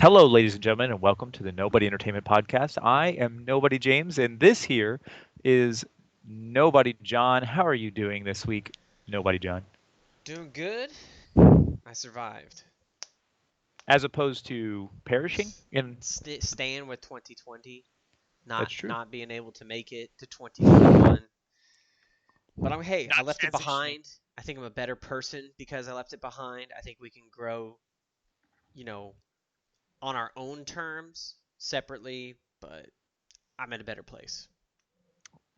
Hello, ladies and gentlemen, and welcome to the Nobody Entertainment Podcast. I am Nobody James, and this here is Nobody John. How are you doing this week, Nobody John? Doing good. I survived. As opposed to perishing? And Staying with 2020, not that's true. not being able to make it to 2021. But I Not left it transitioning. behind. I think I'm a better person because I left it behind. I think we can grow, you know, on our own terms separately, but I'm in a better place.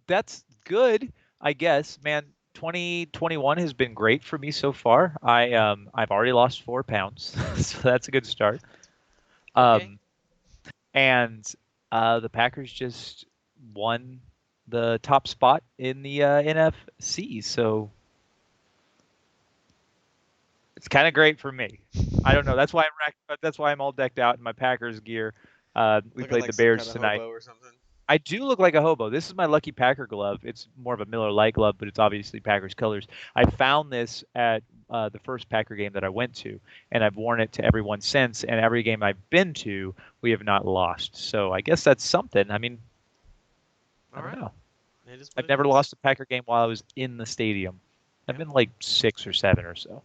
That's good, I guess. Man, 2021 has been great for me so far. I've already lost 4 pounds, so that's a good start. Okay. Um, and the Packers just won the top spot in the NFC, so it's kind of great for me. I don't know. That's why I'm all decked out in my Packers gear. We Looking played the like some Bears kind of tonight. hobo or something. I do look like a hobo. This is my lucky Packer glove. It's more of a Miller Lite glove, but it's obviously Packers colors. I found this at the first Packer game that I went to, and I've worn it to everyone since. And every game I've been to, we have not lost. So I guess that's something. I mean, I All don't right. know. It is what I've it never is. lost a Packer game while I was in the stadium. I've Yeah. been like 6 or 7 or so,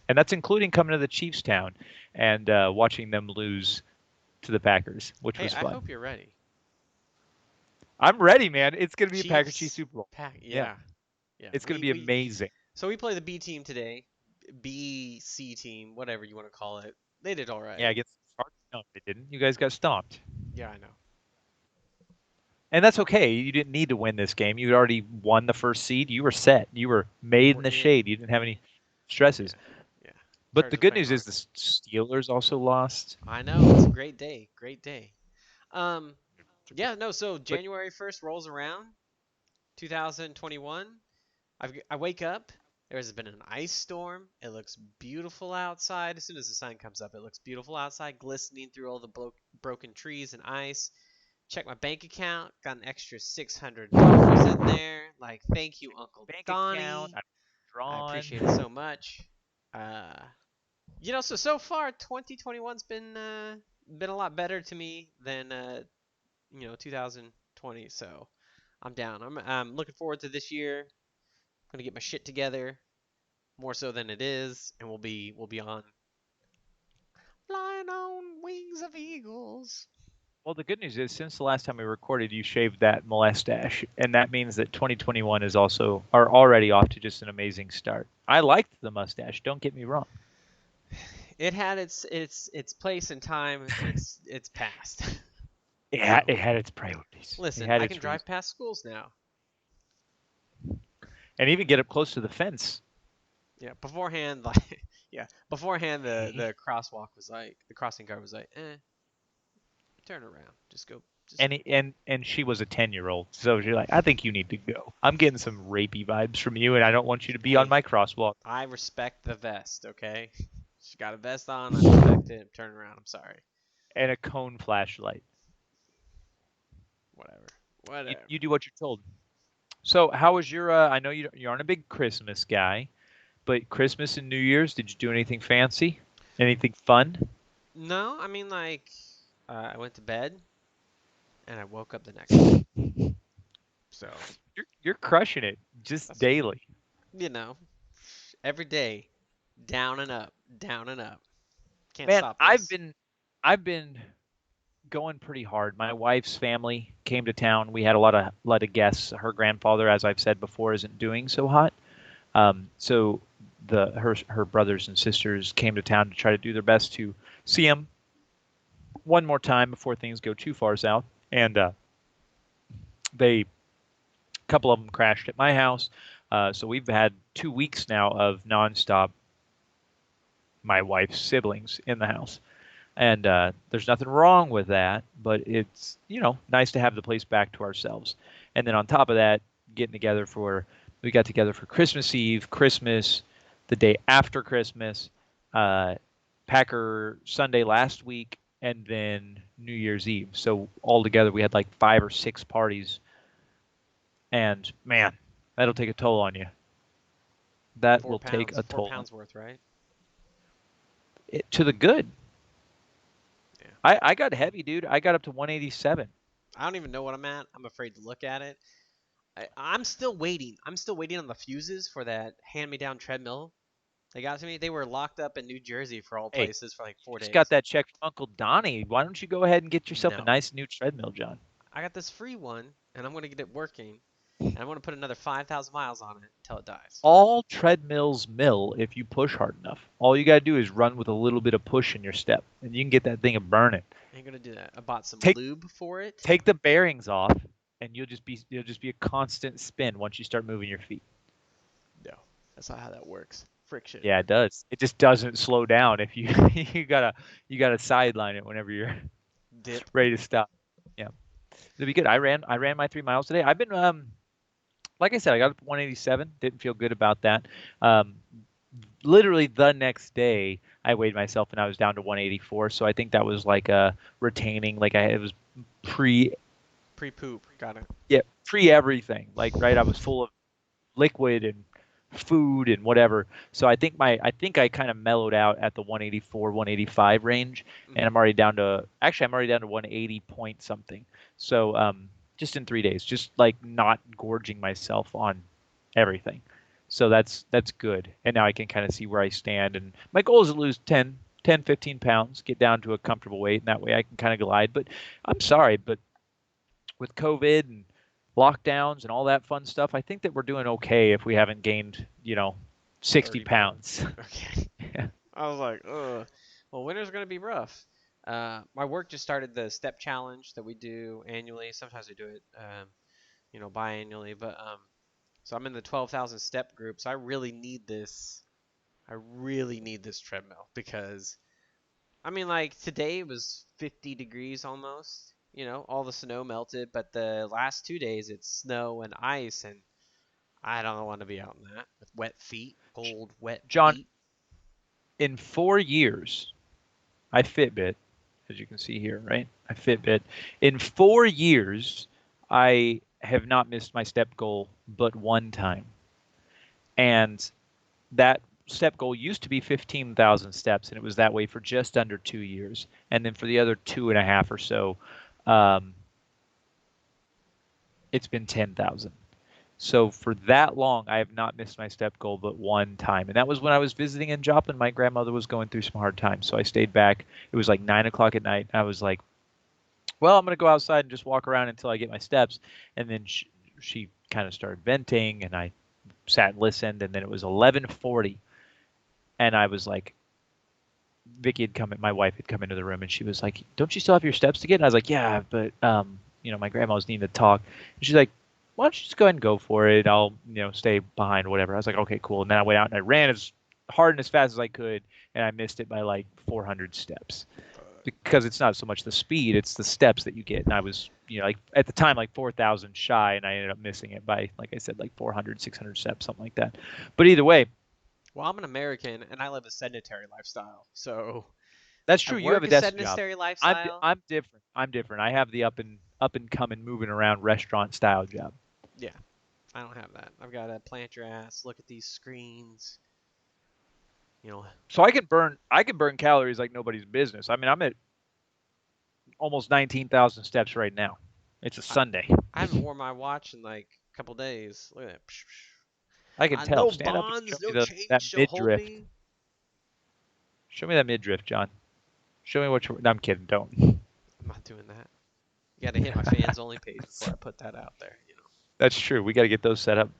and that's including coming to the Chiefs town and watching them lose to the Packers, which Hey, was I fun. hope you're ready. I'm ready, man. It's gonna be a Packer Chiefs Chiefs Super Bowl. pack. Yeah, Yeah. Yeah. it's gonna We be we amazing. So we play the B team today. B, C team, whatever you want to call it. They did all Yeah, right. against the Chargers. No, they didn't. You guys got stomped, Yeah, I know. and that's okay. You didn't need to win this game. You already won the first seed. You were set. You were made in We're the in. shade. You didn't have any Yeah, stresses. yeah. But the Chargers good playing news is hard. the Steelers also lost. I know. It's a great day. Great day. Um, yeah, no. So But January 1st rolls around, 2021. I wake up. There's been an ice storm. It looks beautiful outside. As soon as the sun comes up, it looks beautiful outside, glistening through all the broken trees and ice. Check my bank account. Got an extra $600 in there. Like, thank you, Uncle bank account, Donnie. I'm I drawn. appreciate it so much. Uh, so far 2021's been a lot better to me than 2020. So I'm down. I'm looking forward to this year. I'm gonna get my shit together more so than it is, and we'll be on flying on wings of eagles. Well, the good news is, since the last time we recorded, you shaved that mustache, and that means that 2021 is also are already off to just an amazing start. I liked the mustache. Don't get me wrong. It had its place in time, and it's past. It So had its priorities. It listen, had I can its drive reasons, past schools now. and even get up close to the fence. Yeah, beforehand, like beforehand, Eh. the crosswalk was like the crossing guard was like, turn around, just go, just And she was a 10-year-old, so she's like, I think you need to go. I'm getting some rapey vibes from you, and I don't want you to be on hey, my crosswalk. I respect the vest, okay? She got a vest on, I respect it. Turn around, I'm sorry. And a cone flashlight. Whatever, You whatever. do what you're told. So, how was your? I know you aren't a big Christmas guy, but Christmas and New Year's, did you do anything fancy? Anything fun? No, I mean like, I went to bed and I woke up the next day, so You're crushing it just that's daily. you know every day, down and up, down and up. Can't Man, stop I've this. been I've been going pretty hard. My wife's family came to town. We had a lot of guests. Her grandfather, as I've said before, isn't doing so hot. So her brothers and sisters came to town to try to do their best to see him one more time before things go too far south. And a couple of them crashed at my house. So we've had 2 weeks now of nonstop my wife's siblings in the house. And there's nothing wrong with that, but it's nice to have the place back to ourselves. And then on top of that, getting together for we got together for Christmas Eve, Christmas, the day after Christmas, uh, Packer Sunday last week, and then New Year's Eve. So all together, we had like 5 or 6 parties, and man, that'll take a toll on you. That Four will take pounds, a four toll on pounds worth, right? it to the good. Yeah. I got heavy, dude. I got up to 187. I don't even know what I'm at. I'm afraid to look at it. I'm still waiting. I'm still waiting on the fuses for that hand-me-down treadmill they got to me. They were locked up in New Jersey for all Hey, places for like you 4 just got days. that check from Uncle Donnie. Why don't you go ahead and get yourself a No, nice new treadmill, John? I got this free one, and I'm gonna get it working, and I'm gonna put another 5,000 miles on it until it dies. All treadmills mill if you push hard enough. All you gotta do is run with a little bit of push in your step, and you can get that thing a burning. I ain't gonna do that. I bought some Take lube for it. take the bearings off, and you'll just be a constant spin once you start moving your feet. No, that's not how that works. Friction. Yeah, it does. It just doesn't slow down if you you gotta sideline it whenever you're Dip. ready to stop. Yeah, it'll be good. I ran my 3 miles today. I've been like I said, I got up to 187. Didn't feel good about that. Um, Literally the next day, I weighed myself and I was down to 184. So I think that was like a retaining, like it was pre, Pre-poop. Got it. yeah, pre everything. Like right, I was full of liquid and food and whatever. So I think I kind of mellowed out at the 184, 185 range, and Hmm. I'm already down to 180 point something. So just in 3 days, just like not gorging myself on everything. So that's good. And now I can kind of see where I stand. And my goal is to lose 10, 15 pounds, get down to a comfortable weight, and that way I can kind of glide. But I'm sorry, but with COVID and lockdowns and all that fun stuff, I think that we're doing okay if we haven't gained, 60 30 pounds. pounds. Okay. I was like, ugh. Well, winter's gonna be rough. My work just started the step challenge that we do annually. Sometimes we do it, biannually. But so I'm in the 12,000 step group. So I really need this. I really need this treadmill because I mean, like today it was 50 degrees almost. All the snow melted, but the last 2 days it's snow and ice, and I don't want to be out in that with wet feet, cold, wet John, feet. in 4 years, I Fitbit, as you can see here, right? I Fitbit. In 4 years, I have not missed my step goal but one time. And that step goal used to be 15,000 steps, and it was that way for just under 2 years. And then for the other two and a half or so, um, it's been 10,000. So for that long, I have not missed my step goal but one time, and that was when I was visiting in Joplin. My grandmother was going through some hard times, so I stayed back. It was like 9 o'clock at night. I was like, "Well, I'm gonna go outside and just walk around until I get my steps." And then she kind of started venting, and I sat and listened. And then it was 11:40, and I was like, Vicky had come in, my wife had come into the room, and she was like, "Don't you still have your steps to get?" And I was like, "Yeah, but my grandma was needing to talk." And she's like, "Why don't you just go ahead and go for it? I'll, stay behind, whatever." I was like, "Okay, cool." And then I went out and I ran as hard and as fast as I could, and I missed it by like 400 steps because it's not so much the speed, it's the steps that you get. And I was, like at the time, like 4,000 shy, and I ended up missing it by, like I said, like 400, 600 steps, something like that. But either way, Well, I'm an American and I live a sedentary lifestyle. So that's I true. You have work a a desk job. sedentary I'm lifestyle. I'm different. I'm different. I have the up and coming, moving around restaurant style job. Yeah, I don't have that. I've got to plant your ass, look at these screens, you know. So I can burn calories like nobody's business. I mean, I'm at almost 19,000 steps right now. It's a I, Sunday. I haven't worn my watch in like a couple days. Look at that. Psh, psh. I can tell. No Stand up and show bonds, me no that change shall hold midriff. me. Show me that midriff, John. Show me what you're. No, I'm kidding. Don't. I'm not doing that. You got to hit my fans only page before I put that out there. That's true. We got to get those set up.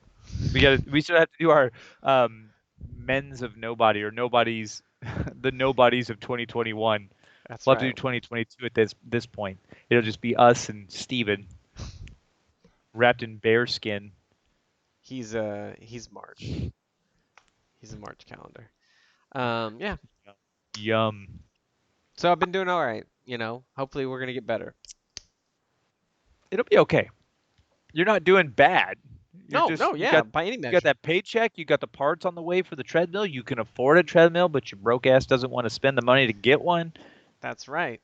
We still have to do our um, men's of nobody or nobodies, the nobodies of 2021. That's We'll have to right. do 2022 at this point. It'll just be us and Steven wrapped in bear skin. He's March. He's a March calendar. Yeah. Yum. So I've been doing all right. Hopefully we're gonna get better. It'll be okay. You're not doing bad. You're No, just no, you yeah, got by any you got measure. that paycheck. You got the parts on the way for the treadmill. You can afford a treadmill, but your broke ass doesn't want to spend the money to get one, That's right.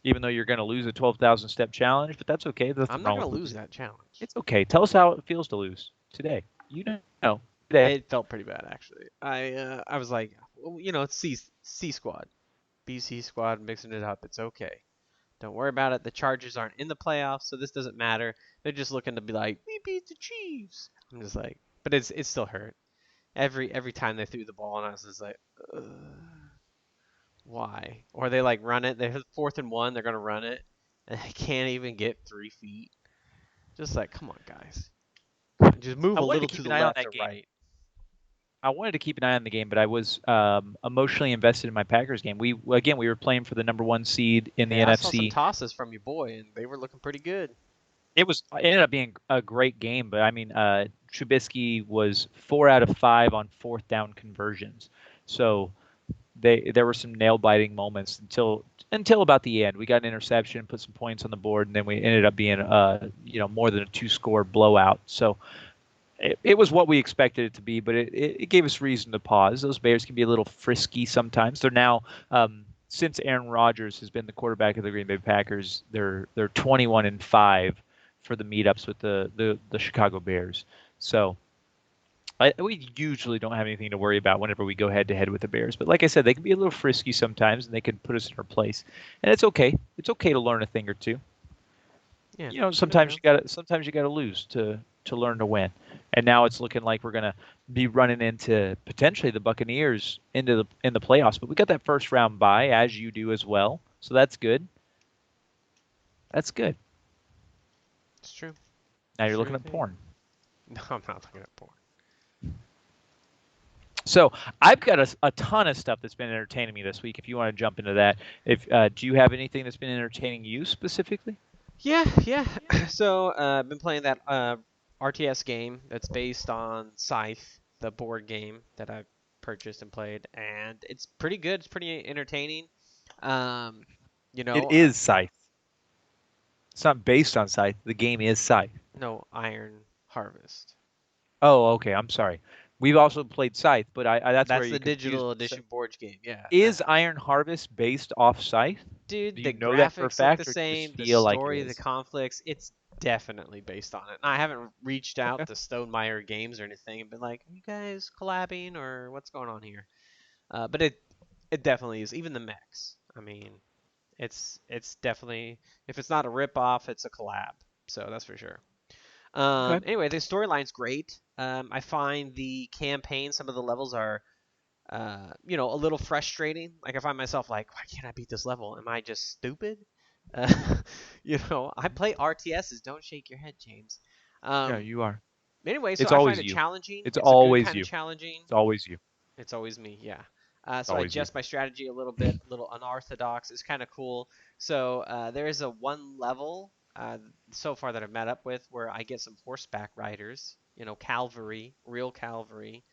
even though you're going to lose a 12,000 step challenge. But that's okay. There's I'm nothing not wrong gonna with lose losing. that challenge. It's okay. Tell us how it feels to lose today. You know today. It felt pretty bad actually. I was like, well, it's C Squad. BC squad mixing it up. It's okay. Don't worry about it. The Chargers aren't in the playoffs, so this doesn't matter. They're just looking to be like, we beat the Chiefs. I'm just like, but it still hurt. Every time they threw the ball, and I was just like, ugh, why? Or they like run it. They're 4th and 1. They're gonna run it, and they can't even get 3 feet. Just like, come on, guys. Just move I a wanted to little to keep the an eye on left that or game. right. I wanted to keep an eye on the game, but I was emotionally invested in my Packers game. We were playing for the number one seed in Hey, the I saw some NFC. tosses from your boy, and they were looking pretty good. It ended up being a great game, but I mean, Trubisky was 4 out of 5 on fourth down conversions. So there were some nail biting moments until about the end. We got an interception, put some points on the board, and then we ended up being more than a two-score blowout. So it was what we expected it to be, but it gave us reason to pause. Those Bears can be a little frisky sometimes. They're now since Aaron Rodgers has been the quarterback of the Green Bay Packers, they're 21-5 for the meetups with the Chicago Bears. So we usually don't have anything to worry about whenever we go head to head with the Bears. But like I said, they can be a little frisky sometimes, and they can put us in our place. And it's okay. It's okay to learn a thing or two. Yeah, there you Sometimes go. you gotta lose to learn to win. And now it's looking like we're gonna be running into potentially the Buccaneers in the playoffs. But we got that first round bye, as you do as well. So that's good. That's good. It's true. Now you're looking Sure at thing. porn. No, I'm not looking at porn. So I've got a ton of stuff that's been entertaining me this week. If you want to jump into that, if do you have anything that's been entertaining you specifically? Yeah, yeah. So I've been playing that RTS game that's based on Scythe, the board game that I purchased and played, and it's pretty good. It's pretty entertaining. Um, you It know, uh, is Scythe. It's not based on Scythe. The game is Scythe. no Iron Harvest. Oh, okay. I'm sorry. We've also played Scythe, but that's where That's you the confused digital me. So, edition board game. Yeah. is Iron Harvest based off Scythe? Do Dude, you the know that for a graphics look the fact, or do you just same, the feel like it story, the is? conflicts, it's definitely based on it. And I haven't reached out Okay. to Stonemeyer Games or anything and been like, are you guys collabing or what's going on here? But it definitely is. Even the mechs. I mean, it's definitely if it's not a rip off, it's a collab. So that's for sure. Okay. Anyway, the storyline's great. I find the campaign, some of the levels are a little frustrating. Like I find myself like, why can't I beat this level? Am I just stupid? Uh, I play RTSs. Don't shake your head, James. Yeah, Um, you are. anyway, so It's I find always it you. challenging. It's It's a good always kind of you. challenging. It's always you. It's always me, yeah. It's So I always you. adjust my strategy a little bit, a little unorthodox. It's kind of cool. So there is a one level so far that I've met up with where I get some horseback riders, cavalry, real cavalry,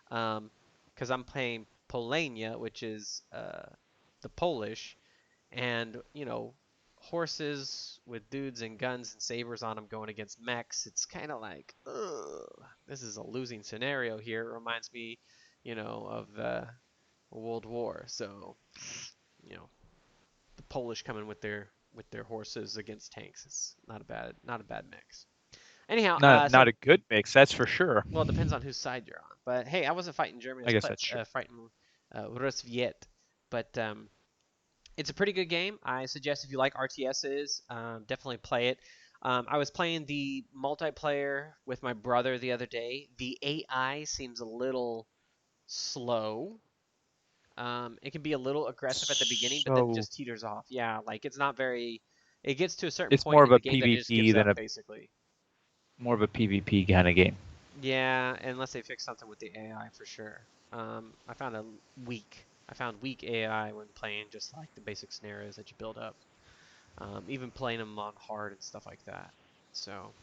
because I'm playing Polania, which is the Polish, and horses with dudes and guns and sabers on them going against mechs. It's kind of like, ugh, this is a losing scenario here. It reminds me, of the World War. So, you know, the Polish coming with their horses against tanks. It's not a bad mix. Anyhow, Not so a good mix, that's for sure. well, it depends on whose side you're on. But hey, I wasn't fighting Germany. I I was guess that's true. fighting Rusviet. But it's a pretty good game. I suggest if you like RTSs, definitely play it. I was playing the multiplayer with my brother the other day. The AI seems a little slow. It can be a little aggressive at the beginning, but then So just teeters off. Yeah, like it's not very. It gets to a certain it's point more of in the a game that it just gives PvP than up, a basically. more of a PvP kind of game. Yeah, unless they fix something with the AI for sure. I found weak AI when playing just like the basic scenarios that you build up. Even playing them on hard and stuff like that. So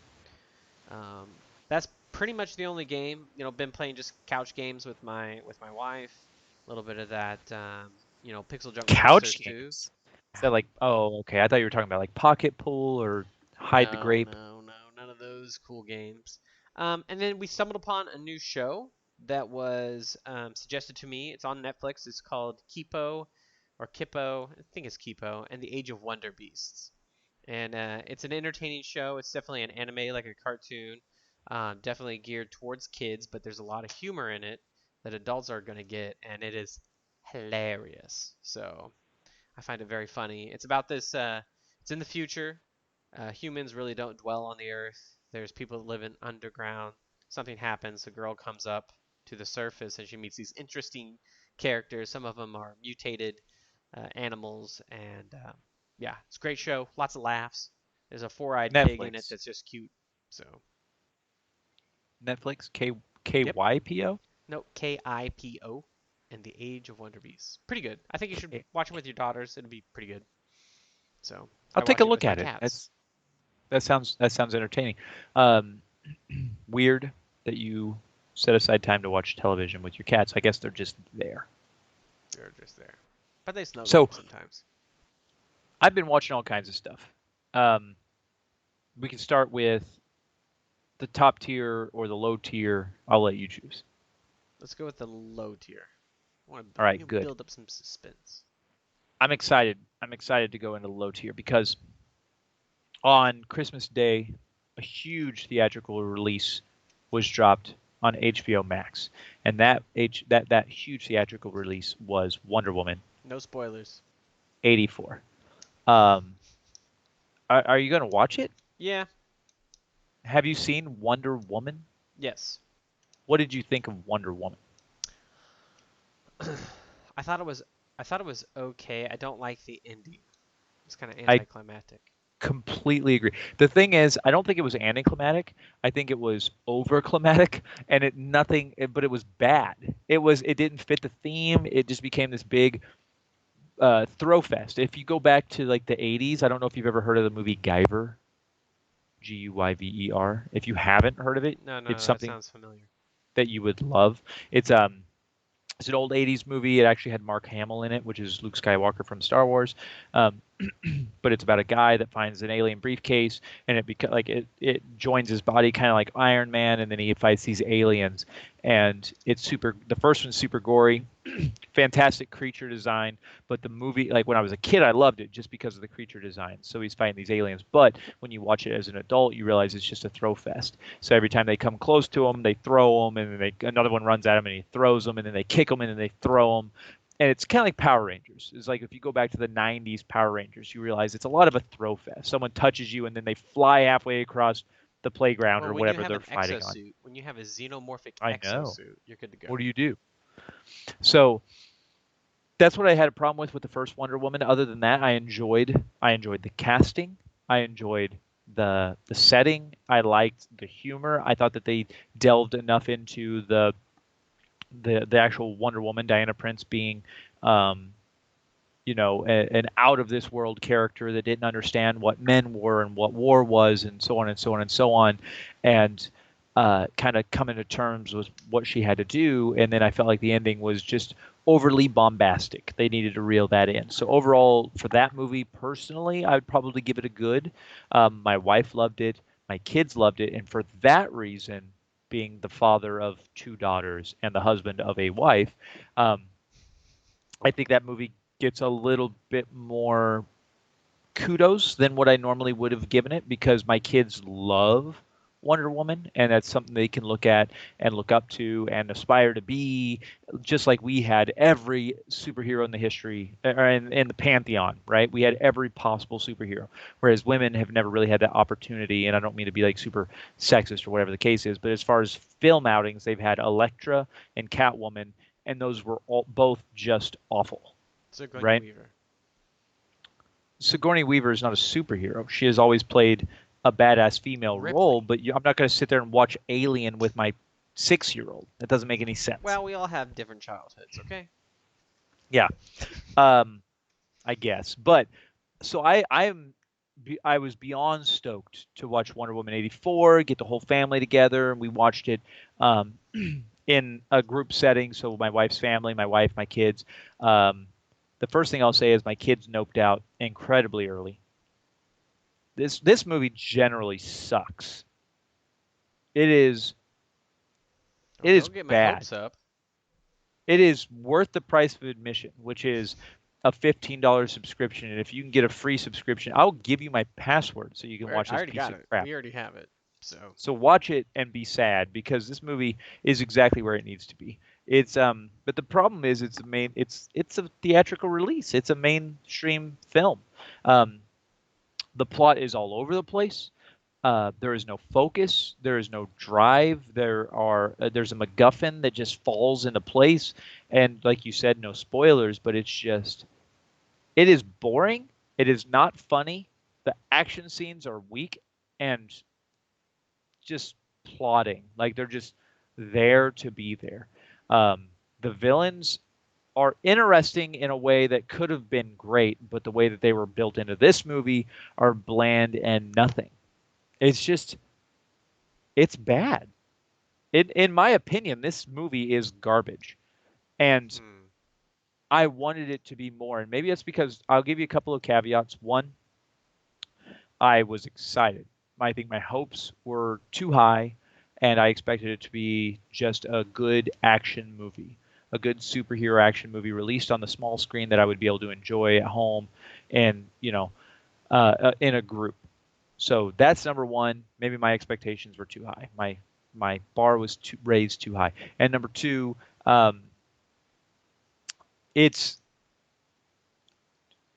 um, that's pretty much the only game. Been playing just couch games with my wife. A little bit of that, Pixel Junk Couch Monsters too. games. Is Yeah. that like, oh, okay. I thought you were talking about like Pocket Pool or Hide the No, Grape. no, no, none of those cool games. And then we stumbled upon a new show that was suggested to me. It's on Netflix. It's called Kipo or Kippo. I think it's Kipo and the Age of Wonder Beasts. And it's an entertaining show. It's definitely an anime, like a cartoon, definitely geared towards kids, but there's a lot of humor in it that adults are going to get, and it is hilarious. So I find it very funny. It's about this. It's in the future. Humans really don't dwell on the Earth. There's people living underground. Something happens. A girl comes up to the surface and she meets these interesting characters. Some of them are mutated animals, and yeah, it's a great show. Lots of laughs. There's a four-eyed pig in it Netflix. that's just cute. So, Netflix. K yep. KYPO. No, KIPO, and the Age of Wonder Beasts. Pretty good. I think you should K- watch it with your daughters. It'd be pretty good. So I'll I take watch a it look with my at it. cats. That sounds entertaining. Um, weird that you set aside time to watch television with your cats. I guess they're just there. They're just there, but they snuggle So up sometimes. I've been watching all kinds of stuff. Um, we can start with the top tier or the low tier. I'll let you choose. Let's go with the low tier. I want All to right, good. build up some suspense. I'm excited. I'm excited to go into the low tier because on Christmas Day, a huge theatrical release was dropped on HBO Max, and that huge theatrical release was Wonder Woman No spoilers. 84. Um, are you going to watch it? Yeah. Have you seen Wonder Woman? Yes. What did you think of Wonder Woman? I thought it was. I thought it was okay. I don't like the ending. It's kind of I anticlimactic. completely agree. The thing is, I don't think it was anticlimactic. I think it was overclimactic, and but it was bad. It didn't fit the theme. It just became this big throw fest. If you go back to like the 80s, I don't know if you've ever heard of the movie Guyver, Guyver. If you haven't heard of it, No, no, it's no. That something sounds familiar. that you would love. It's an old 80s movie. It actually had Mark Hamill in it, which is Luke Skywalker from Star Wars. Um, but it's about a guy that finds an alien briefcase, and it joins his body kind of like Iron Man, and then he fights these aliens. And it's super. The first one's super gory, fantastic creature design. But the movie, like when I was a kid, I loved it just because of the creature design. So he's fighting these aliens. But when you watch it as an adult, you realize it's just a throw fest. So every time they come close to him, they throw him, and then another one runs at him, and he throws them, and then they kick him, and then they throw him. And it's kind of like Power Rangers. It's like if you go back to the 90s Power Rangers, you realize it's a lot of a throw fest. Someone touches you, and then they fly halfway across the playground Well, or when you whatever have they're an fighting on. exosuit, when you have a xenomorphic I know. exosuit, you're good to go. What do you do? So that's what I had a problem with the first Wonder Woman. Other than that, I enjoyed the casting. I enjoyed the setting. I liked the humor. I thought that they delved enough into the actual Wonder Woman, Diana Prince being um, an out of this world character that didn't understand what men were and what war was, and so on and so on and so on, and kind of coming to terms with what she had to do. And then I felt like the ending was just overly bombastic. They needed to reel that in. So overall, for that movie, personally, I would probably give it a good. My wife loved it. My kids loved it, and for that reason, being the father of two daughters and the husband of a wife, um, I think that movie gets a little bit more kudos than what I normally would have given it because my kids love Wonder Woman, and that's something they can look at and look up to and aspire to be, just like we had every superhero in the history or in the pantheon, right? We had every possible superhero, whereas women have never really had that opportunity. And I don't mean to be like super sexist or whatever the case is, but as far as film outings, they've had Elektra and Catwoman, and those were both just awful, Sigourney right? Weaver. Sigourney Weaver is not a superhero. She has always played a badass female role, Ripley. but I'm not going to sit there and watch Alien with my 6-year-old. That doesn't make any sense. Well, we all have different childhoods, okay? Yeah, um, I guess. But so I was beyond stoked to watch Wonder Woman 84, get the whole family together, and we watched it um, in a group setting. So my wife's family, my wife, my kids. Um, the first thing I'll say is my kids noped out incredibly early. This movie generally sucks. It is Oh, it is don't get my bad. hopes up. It is worth the price of admission, which is a $15 subscription. And if you can get a free subscription, I'll give you my password so you can watch I this already piece got of it. crap. We already have it. So, So watch it and be sad because this movie is exactly where it needs to be. It's but the problem is it's a theatrical release. It's a mainstream film. Um, the plot is all over the place. There is no focus. There is no drive. There's a MacGuffin that just falls into place. And like you said, no spoilers, but it is boring. It is not funny. The action scenes are weak and just plotting. Like they're just there to be there. Um, the villains are interesting in a way that could have been great, but the way that they were built into this movie are bland and nothing. It's just it's bad. In my opinion, this movie is garbage. And hmm. I wanted it to be more. And maybe that's because I'll give you a couple of caveats. One, I was excited. I think my hopes were too high, and I expected it to be just a good action movie, a good superhero action movie released on the small screen that I would be able to enjoy at home, and in a group. So that's number one. Maybe my expectations were too high. My bar was raised too high. And number two, um, it's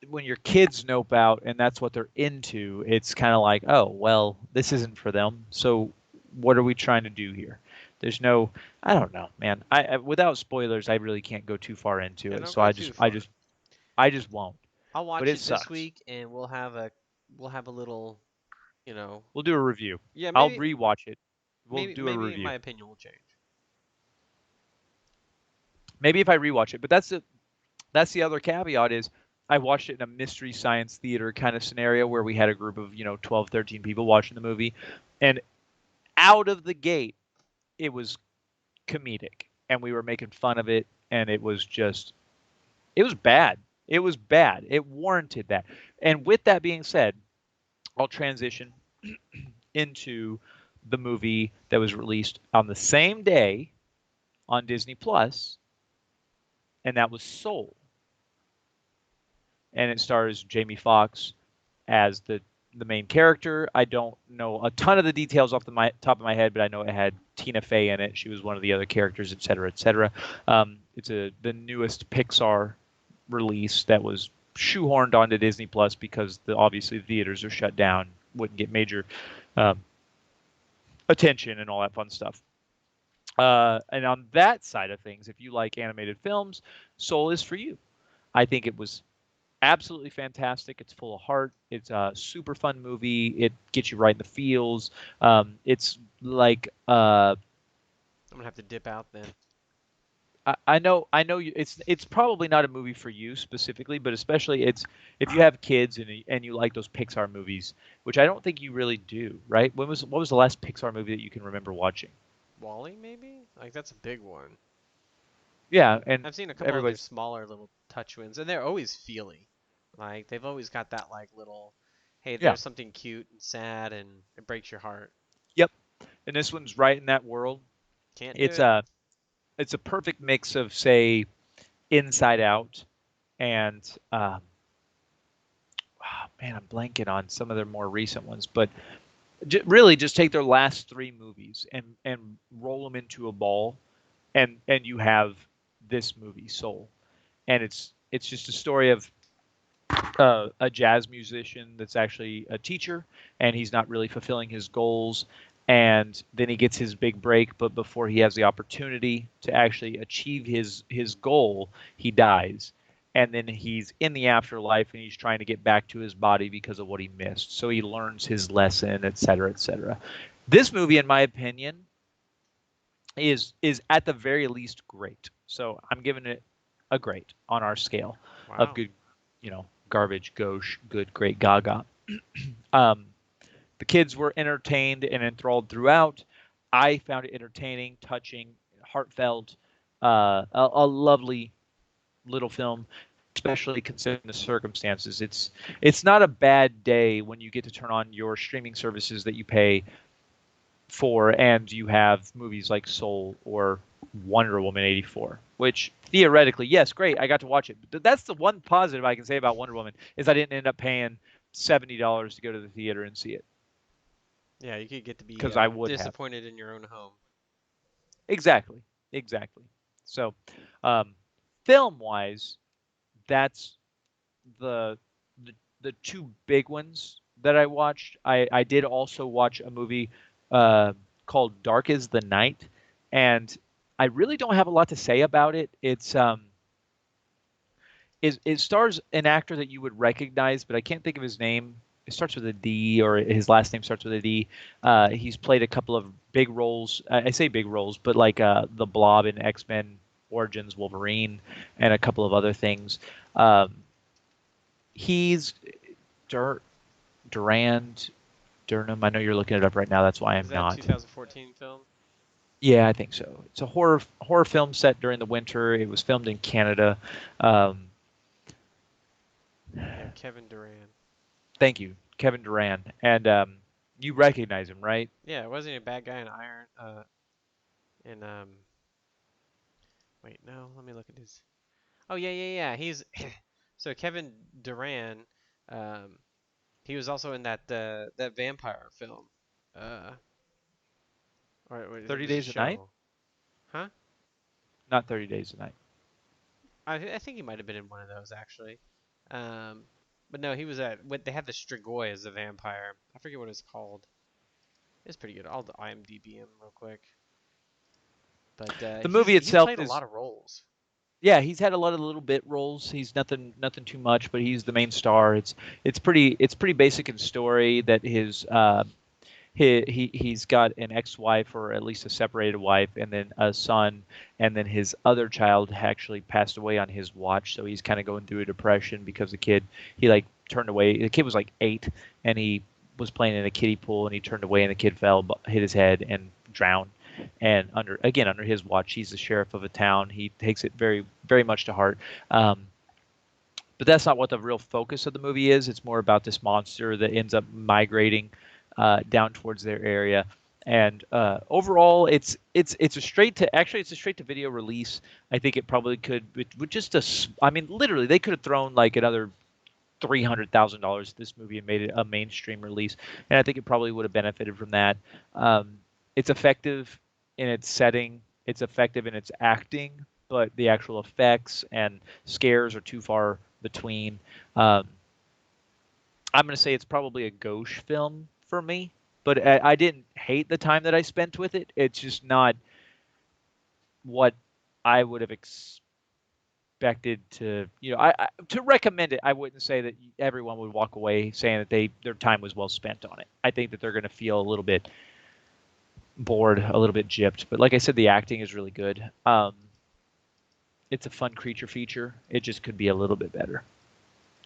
when your kids nope out and that's what they're into, it's kind of like, oh, well, this isn't for them. So what are we trying to do here? There's no, I don't know, man. Without spoilers, I really can't go too far into Yeah, it. don't So go too far. I just won't. I'll But watch it it this sucks. week, and we'll have a little, you know, We'll do a review. yeah, I'll maybe rewatch it. We'll maybe do a maybe review. my opinion will change. Maybe if I rewatch it. But that's the other caveat is I watched it in a mystery science theater kind of scenario where we had a group of 12, 13 people watching the movie, and out of the gate it was comedic and we were making fun of it, and it was bad. It was bad. It warranted that. And with that being said, I'll transition into the movie that was released on the same day on Disney Plus, and that was Soul. And it stars Jamie Foxx as the main character. I don't know a ton of the details off top of my head, but I know it had Tina Fey in it. She was one of the other characters, et cetera, et cetera. It's the newest Pixar release that was shoehorned onto Disney Plus because obviously the theaters are shut down, wouldn't get major um, attention and all that fun stuff. And on that side of things, if you like animated films, Soul is for you. I think it was absolutely fantastic. It's full of heart. It's a super fun movie. It gets you right in the feels. It's like I'm gonna have to dip out then. I know it's probably not a movie for you specifically, but especially it's if you have kids and you like those Pixar movies, which I don't think you really do, right? What was the last Pixar movie that you can remember watching? Wally, maybe? Like that's a big one. Yeah, and I've seen a couple of their everybody's smaller little touch wins, and they're always feely. Like they've always got that like little, hey, yeah, there's something cute and sad, and it breaks your heart. yep. And this one's right in that world. Can't do It's it. a it's a perfect mix of say Inside Out and oh, man, I'm blanking on some of their more recent ones, but really just take their last three movies and roll them into a ball, and you have this movie Soul, and it's just a story of a jazz musician that's actually a teacher, and he's not really fulfilling his goals. And then he gets his big break, but before he has the opportunity to actually achieve his goal, he dies. And then he's in the afterlife, and he's trying to get back to his body because of what he missed. So he learns his lesson, et cetera, et cetera. This movie, in my opinion, is at the very least great. So I'm giving it a great on our scale of Wow. good, garbage, gauche, good, great, gaga. Um, the kids were entertained and enthralled throughout. I found it entertaining, touching, heartfelt, a lovely little film, especially considering the circumstances. It's not a bad day when you get to turn on your streaming services that you pay for, and you have movies like Soul or Wonder Woman 84, which theoretically, yes, great, I got to watch it. But that's the one positive I can say about Wonder Woman is I didn't end up paying $70 to go to the theater and see it. Yeah, you could get to be because I would have. disappointed in your own home. Exactly, exactly. So, um, film wise, that's the, the the two big ones that I watched. I did also watch a movie uh, called Dark is the Night, and I really don't have a lot to say about it. It stars an actor that you would recognize, but I can't think of his name. It starts with a D, or his last name starts with a D. He's played a couple of big roles. I say big roles, but like the Blob in X Men Origins Wolverine, and a couple of other things. Um, he's Dur- Durand Durham. I know you're looking it up right now. That's why Is I'm that not. 2014 film? Yeah, I think so. It's a horror film set during the winter. It was filmed in Canada. Um, Yeah, Kevin Durant. Thank you, Kevin Durand. And you recognize him, right? Yeah, wasn't he a bad guy in Iron? In wait, no, let me look at his. Oh yeah, yeah, yeah. He's so Kevin Durant. Um, he was also in that vampire film. Uh, or it 30 was a Days a Night? show, huh? Not 30 Days a Night. I think he might have been in one of those actually. Um, but no, he was at. What they had the Strigoi as a vampire. I forget what it's called. It's pretty good. I'll IMDb him real quick. But The movie he's itself played a is, lot of roles. yeah, he's had a lot of little bit roles. He's nothing too much, but he's the main star. It's pretty basic in story that he's got an ex-wife, or at least a separated wife, and then a son, and then his other child actually passed away on his watch, so he's kind of going through a depression because the kid, he like turned away. The kid was like 8, and he was playing in a kiddie pool, and he turned away, and the kid fell, hit his head, and drowned. And under his watch, he's the sheriff of a town. He takes it very very much to heart. Um, but that's not what the real focus of the movie is. It's more about this monster that ends up migrating down towards their area. And overall, it's a straight to, actually it's a straight to video release. I think it probably could with just I mean, literally they could have thrown like another $300,000 at this movie and made it a mainstream release, and I think it probably would have benefited from that. It's effective in its setting, it's effective in its acting, but the actual effects and scares are too far between. Um, I'm going to say it's probably a gauche film for me, but I didn't hate the time that I spent with it. It's just not what I would have expected to, to recommend it. I wouldn't say that everyone would walk away saying that their time was well spent on it. I think that they're going to feel a little bit bored, a little bit gypped. But like I said, the acting is really good. It's a fun creature feature. It just could be a little bit better.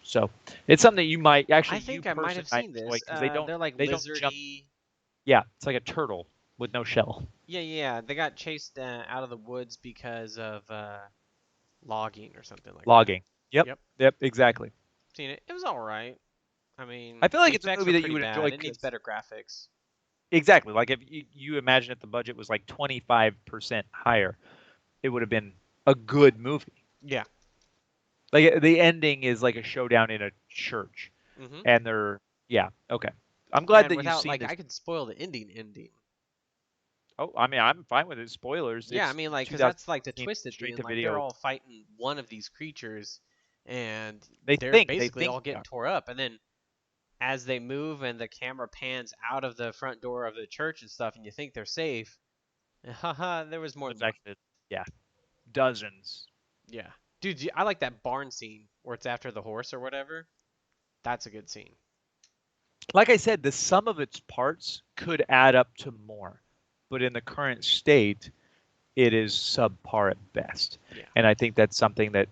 So it's something that you might I actually, you think I might personally have might seen enjoy this. because They're like they don't jump. lizardy. Yeah, it's like a turtle with no shell. Yeah, yeah. They got chased out of the woods because of logging or something like that. Logging. Yep. Yep, Yep. Exactly. seen it. It was all right. I mean, I feel the like it's a effects movie were that you pretty would enjoy bad. It needs because better graphics. exactly, like if you imagine if the budget was like 25% higher, it would have been a good movie. Yeah. Like the ending is like a showdown in a church, Mhm. and they're, yeah, okay. I'm glad And that you've without seen like this. I could spoil the ending. Oh, I mean, I'm fine with it. Spoilers. Yeah, I It's mean like cuz that's like the 2015, twist at the straight end. to Like they're video. all fighting one of these creatures and They they're think they basically think all they getting are. tore up and then as they move and the camera pans out of the front door of the church and stuff and you think they're safe, haha, there was more There's than one. actually, yeah, dozens. Yeah. Dude, I like that barn scene where it's after the horse or whatever. That's a good scene. Like I said, the sum of its parts could add up to more, but in the current state, it is subpar at best. Yeah. And I think that's something that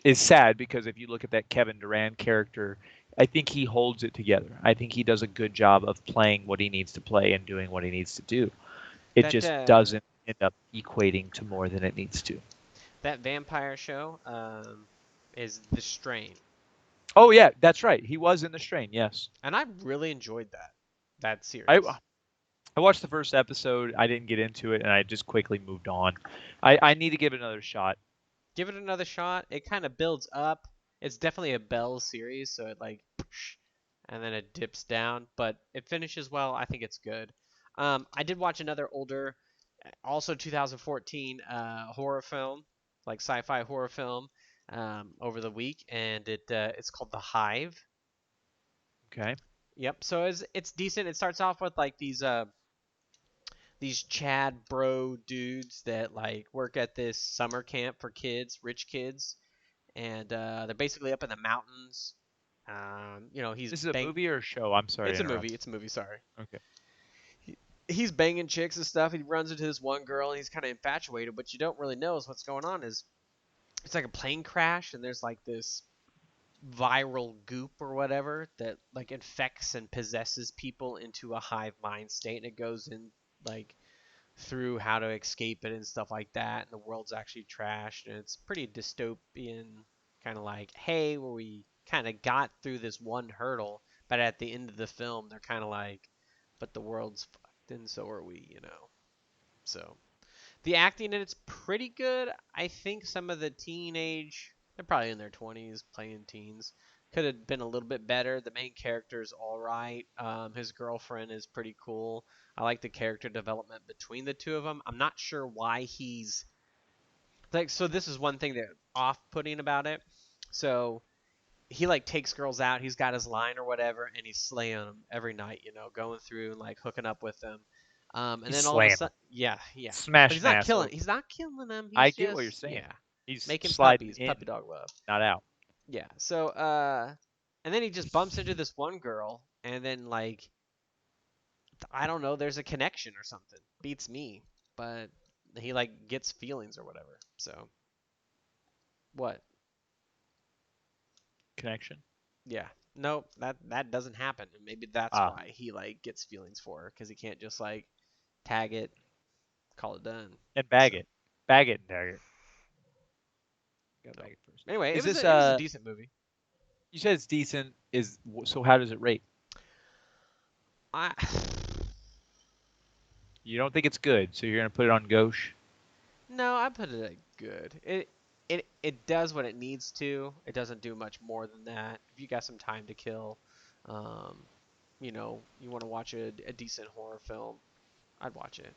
is sad because if you look at that Kevin Durant character, I think he holds it together. I think he does a good job of playing what he needs to play and doing what he needs to do. It That just doesn't end up equating to more than it needs to. that vampire show is The Strain. Oh yeah, that's right. He was in The Strain. Yes, And I really enjoyed that I series. I watched the first episode. I didn't get into it, and I just quickly moved on. I need to give it another shot. Give it another shot. It kind of builds up. It's definitely a Bell series, so it like and then it dips down, but it finishes well. I think it's good. I did watch another older, also 2014 horror film, like sci-fi horror film, over the week, and it's called The Hive. Okay. Yep. So it's decent. It starts off with like these Chad bro dudes that like work at this summer camp for kids, rich kids, and they're basically up in the mountains. He's This is a bang. movie or a show? I'm sorry to It's a interrupt. movie. It's a movie. Sorry. Okay. He's banging chicks and stuff. He runs into this one girl and he's kind of infatuated. What you don't really know is what's going on is it's like a plane crash and there's like this viral goop or whatever that like infects and possesses people into a hive mind state, and it goes in like through how to escape it and stuff like that, and the world's actually trashed, and it's pretty dystopian, kind of like, hey, where we kind of got through this one hurdle, but at the end of the film they're kind of like, but the world's fucked and so are we. So the acting in it's pretty good. I think some of the teenage, they're probably in their 20s playing teens, could have been a little bit better. The main character's all right. His girlfriend is pretty cool. I like the character development between the two of them. I'm not sure why he's like. So this is one thing that off-putting about it. So he like takes girls out. He's got his line or whatever, and he's slaying them every night. Going through and like hooking up with them. And He's then all of a slaying them. sudden, yeah, yeah. But Smashing he's not ass. killing. Oh, He's not killing them. I He's get what you're just, saying. yeah, He's making sliding puppies, puppy in, dog love. not out. Yeah. So and then he just bumps into this one girl, and then like I don't know, there's a connection or something. Beats me, but he like gets feelings or whatever. So what? Connection. Yeah. Nope, that doesn't happen, and maybe that's Ah, why he like gets feelings for her because he can't just like tag it, call it done. and So, bag it. Bag it and tag it. Gotta so bag it first. anyway, it Is was this a, it was a decent movie. you said it's decent, so how does it rate? I You don't think it's good, so you're gonna put it on Gauche? no, I put it at good. It does what it needs to. It doesn't do much more than that. If you got some time to kill, um, you want to watch a decent horror film, I'd watch it.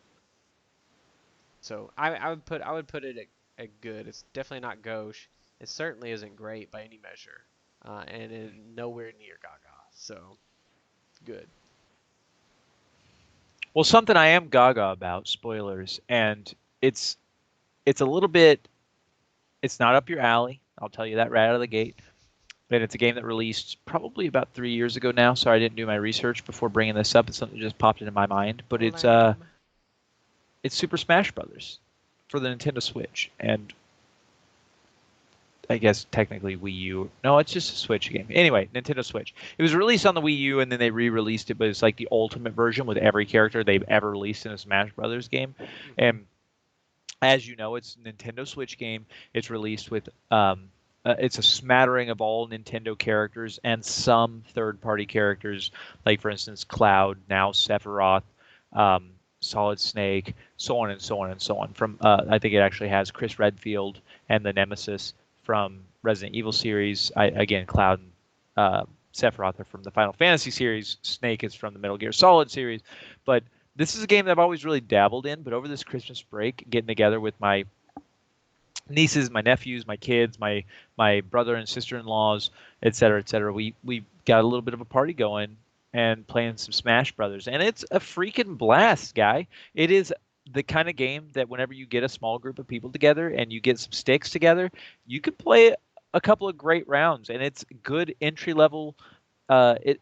So I would put it at good. It's definitely not gauche. It certainly isn't great by any measure, and it nowhere near Gaga. So good. Well, something I am gaga about, spoilers, and it's it's a little bit it's not up your alley. I'll tell you that right out of the gate. And it's a game that released probably about 3 years ago now. Sorry, I didn't do my research before bringing this up. It's something that just popped into my mind. But Lame. it's Super Smash Brothers for the Nintendo Switch, and I guess technically Wii U. No, it's just a Switch game. Anyway, Nintendo Switch. It was released on the Wii U, and then they re-released it, but it's like the ultimate version with every character they've ever released in a Smash Brothers game. Hmm. And as you know, it's a Nintendo Switch game. It's released with it's a smattering of all Nintendo characters and some third-party characters, like for instance Cloud, now Sephiroth, um, Solid Snake, so on and so on and so on. From I think it actually has Chris Redfield and the Nemesis from Resident Evil series. Again, Cloud and Sephiroth are from the Final Fantasy series. Snake is from the Metal Gear Solid series, but this is a game that I've always really dabbled in, but over this Christmas break, getting together with my nieces, my nephews, my kids, my brother and sister-in-laws, et cetera, we got a little bit of a party going and playing some Smash Brothers, and it's a freaking blast, guy. It is the kind of game that whenever you get a small group of people together and you get some sticks together, you could play a couple of great rounds, and it's good entry level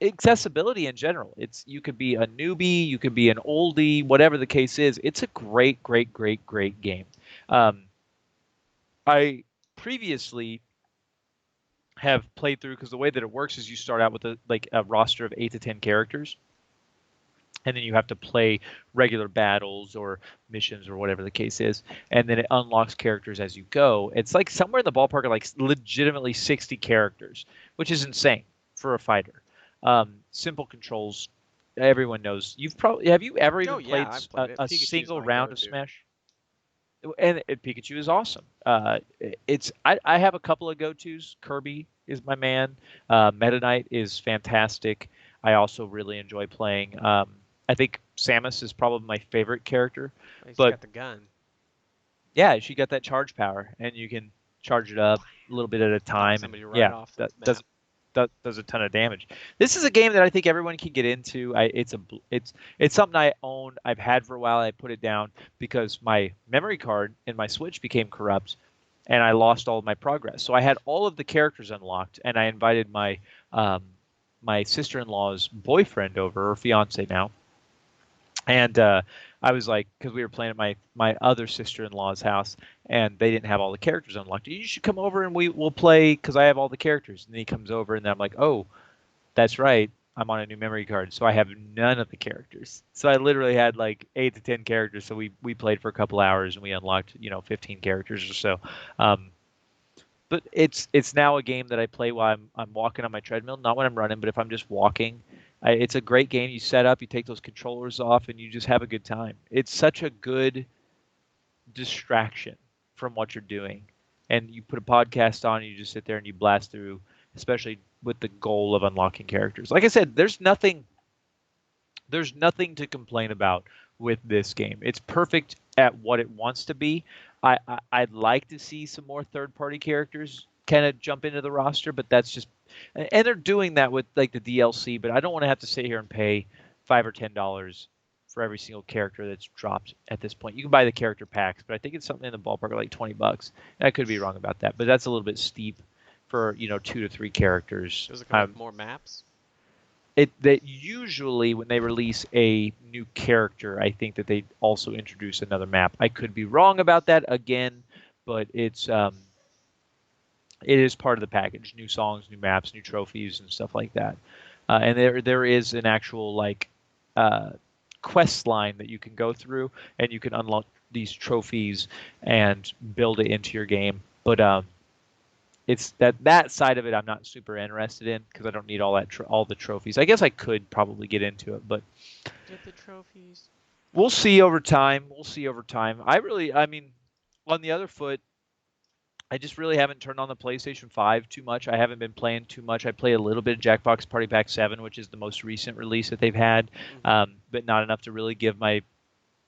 accessibility in general. It's you could be a newbie, you could be an oldie, whatever the case is. It's a great, great, great, great game. Um, I previously have played through because the way that it works is you start out with a roster of 8 to 10 characters, and then you have to play regular battles or missions or whatever the case is, and then it unlocks characters as you go. It's like somewhere in the ballpark of like legitimately 60 characters, which is insane for a fighter. Simple controls, everyone knows. You've probably have you ever Oh even yeah, played I've played it. a Pikachu's single my round of go-to. Smash? and Pikachu is awesome. I have a couple of go-tos. Kirby is my man. Meta Knight is fantastic. I also really enjoy playing. I think Samus is probably my favorite character, He's but got the gun. yeah, she got that charge power, and you can charge it up a little bit at a Knock time, and somebody right yeah, off the that map. does a ton of damage. This is a game that I think everyone can get into. It's something I own. I've had for a while. I put it down because my memory card in my Switch became corrupt, and I lost all of my progress. So I had all of the characters unlocked, and I invited um, my sister-in-law's boyfriend over, or fiance now, and I was like, because we were playing at my other sister-in-law's house, and they didn't have all the characters unlocked. You should come over and we'll play because I have all the characters. And then he comes over, and then I'm like, oh, that's right. I'm on a new memory card, so I have none of the characters. So I literally had like 8 to 10 characters. So we played for a couple hours, and we unlocked 15 characters or so. Um, but it's now a game that I play while I'm walking on my treadmill, not when I'm running, but if I'm just walking. It's a great game. You set up, you take those controllers off, and you just have a good time. It's such a good distraction from what you're doing. And you put a podcast on, and you just sit there and you blast through, especially with the goal of unlocking characters. Like I said, there's nothing to complain about with this game. It's perfect at what it wants to be. I'd like to see some more third party characters kind of jump into the roster, but that's just and they're doing that with like the DLC. But I don't want to have to sit here and pay $5 or $10 for every single character that's dropped at this point. You can buy the character packs, but I think it's something in the ballpark of like $20. And I could be wrong about that, but that's a little bit steep for 2 to 3 characters. Does it come with more maps? It that usually when they release a new character, I think that they also introduce another map. I could be wrong about that again, but it is part of the package: new songs, new maps, new trophies, and stuff like that. And there is an actual like uh, quest line that you can go through, and you can unlock these trophies and build it into your game. But it's that side of it I'm not super interested in because I don't need all the trophies. I guess I could probably get into it, but Get the trophies. we'll see over time. We'll see over time. I mean, on the other foot, I just really haven't turned on the PlayStation 5 too much. I haven't been playing too much. I play a little bit of Jackbox Party Pack 7, which is the most recent release that they've had, Hmm. but not enough to really give my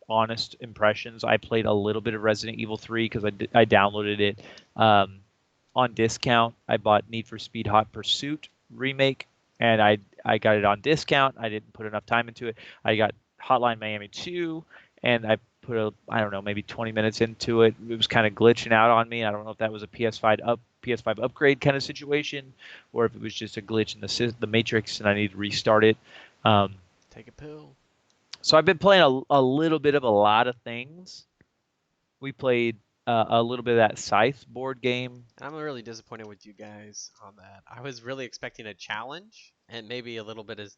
honest impressions. I played a little bit of Resident Evil 3 because I downloaded it on discount. I bought Need for Speed Hot Pursuit remake, and I got it on discount. I didn't put enough time into it. I got Hotline Miami 2, and I don't know, maybe 20 minutes into it. It was kind of glitching out on me. I don't know if that was a PS5 upgrade kind of situation, or if it was just a glitch in the matrix and I need to restart it. Um, Take a pill. so I've been playing a little bit of a lot of things. We played a little bit of that Scythe board game. I'm really disappointed with you guys on that. I was really expecting a challenge and maybe a little bit of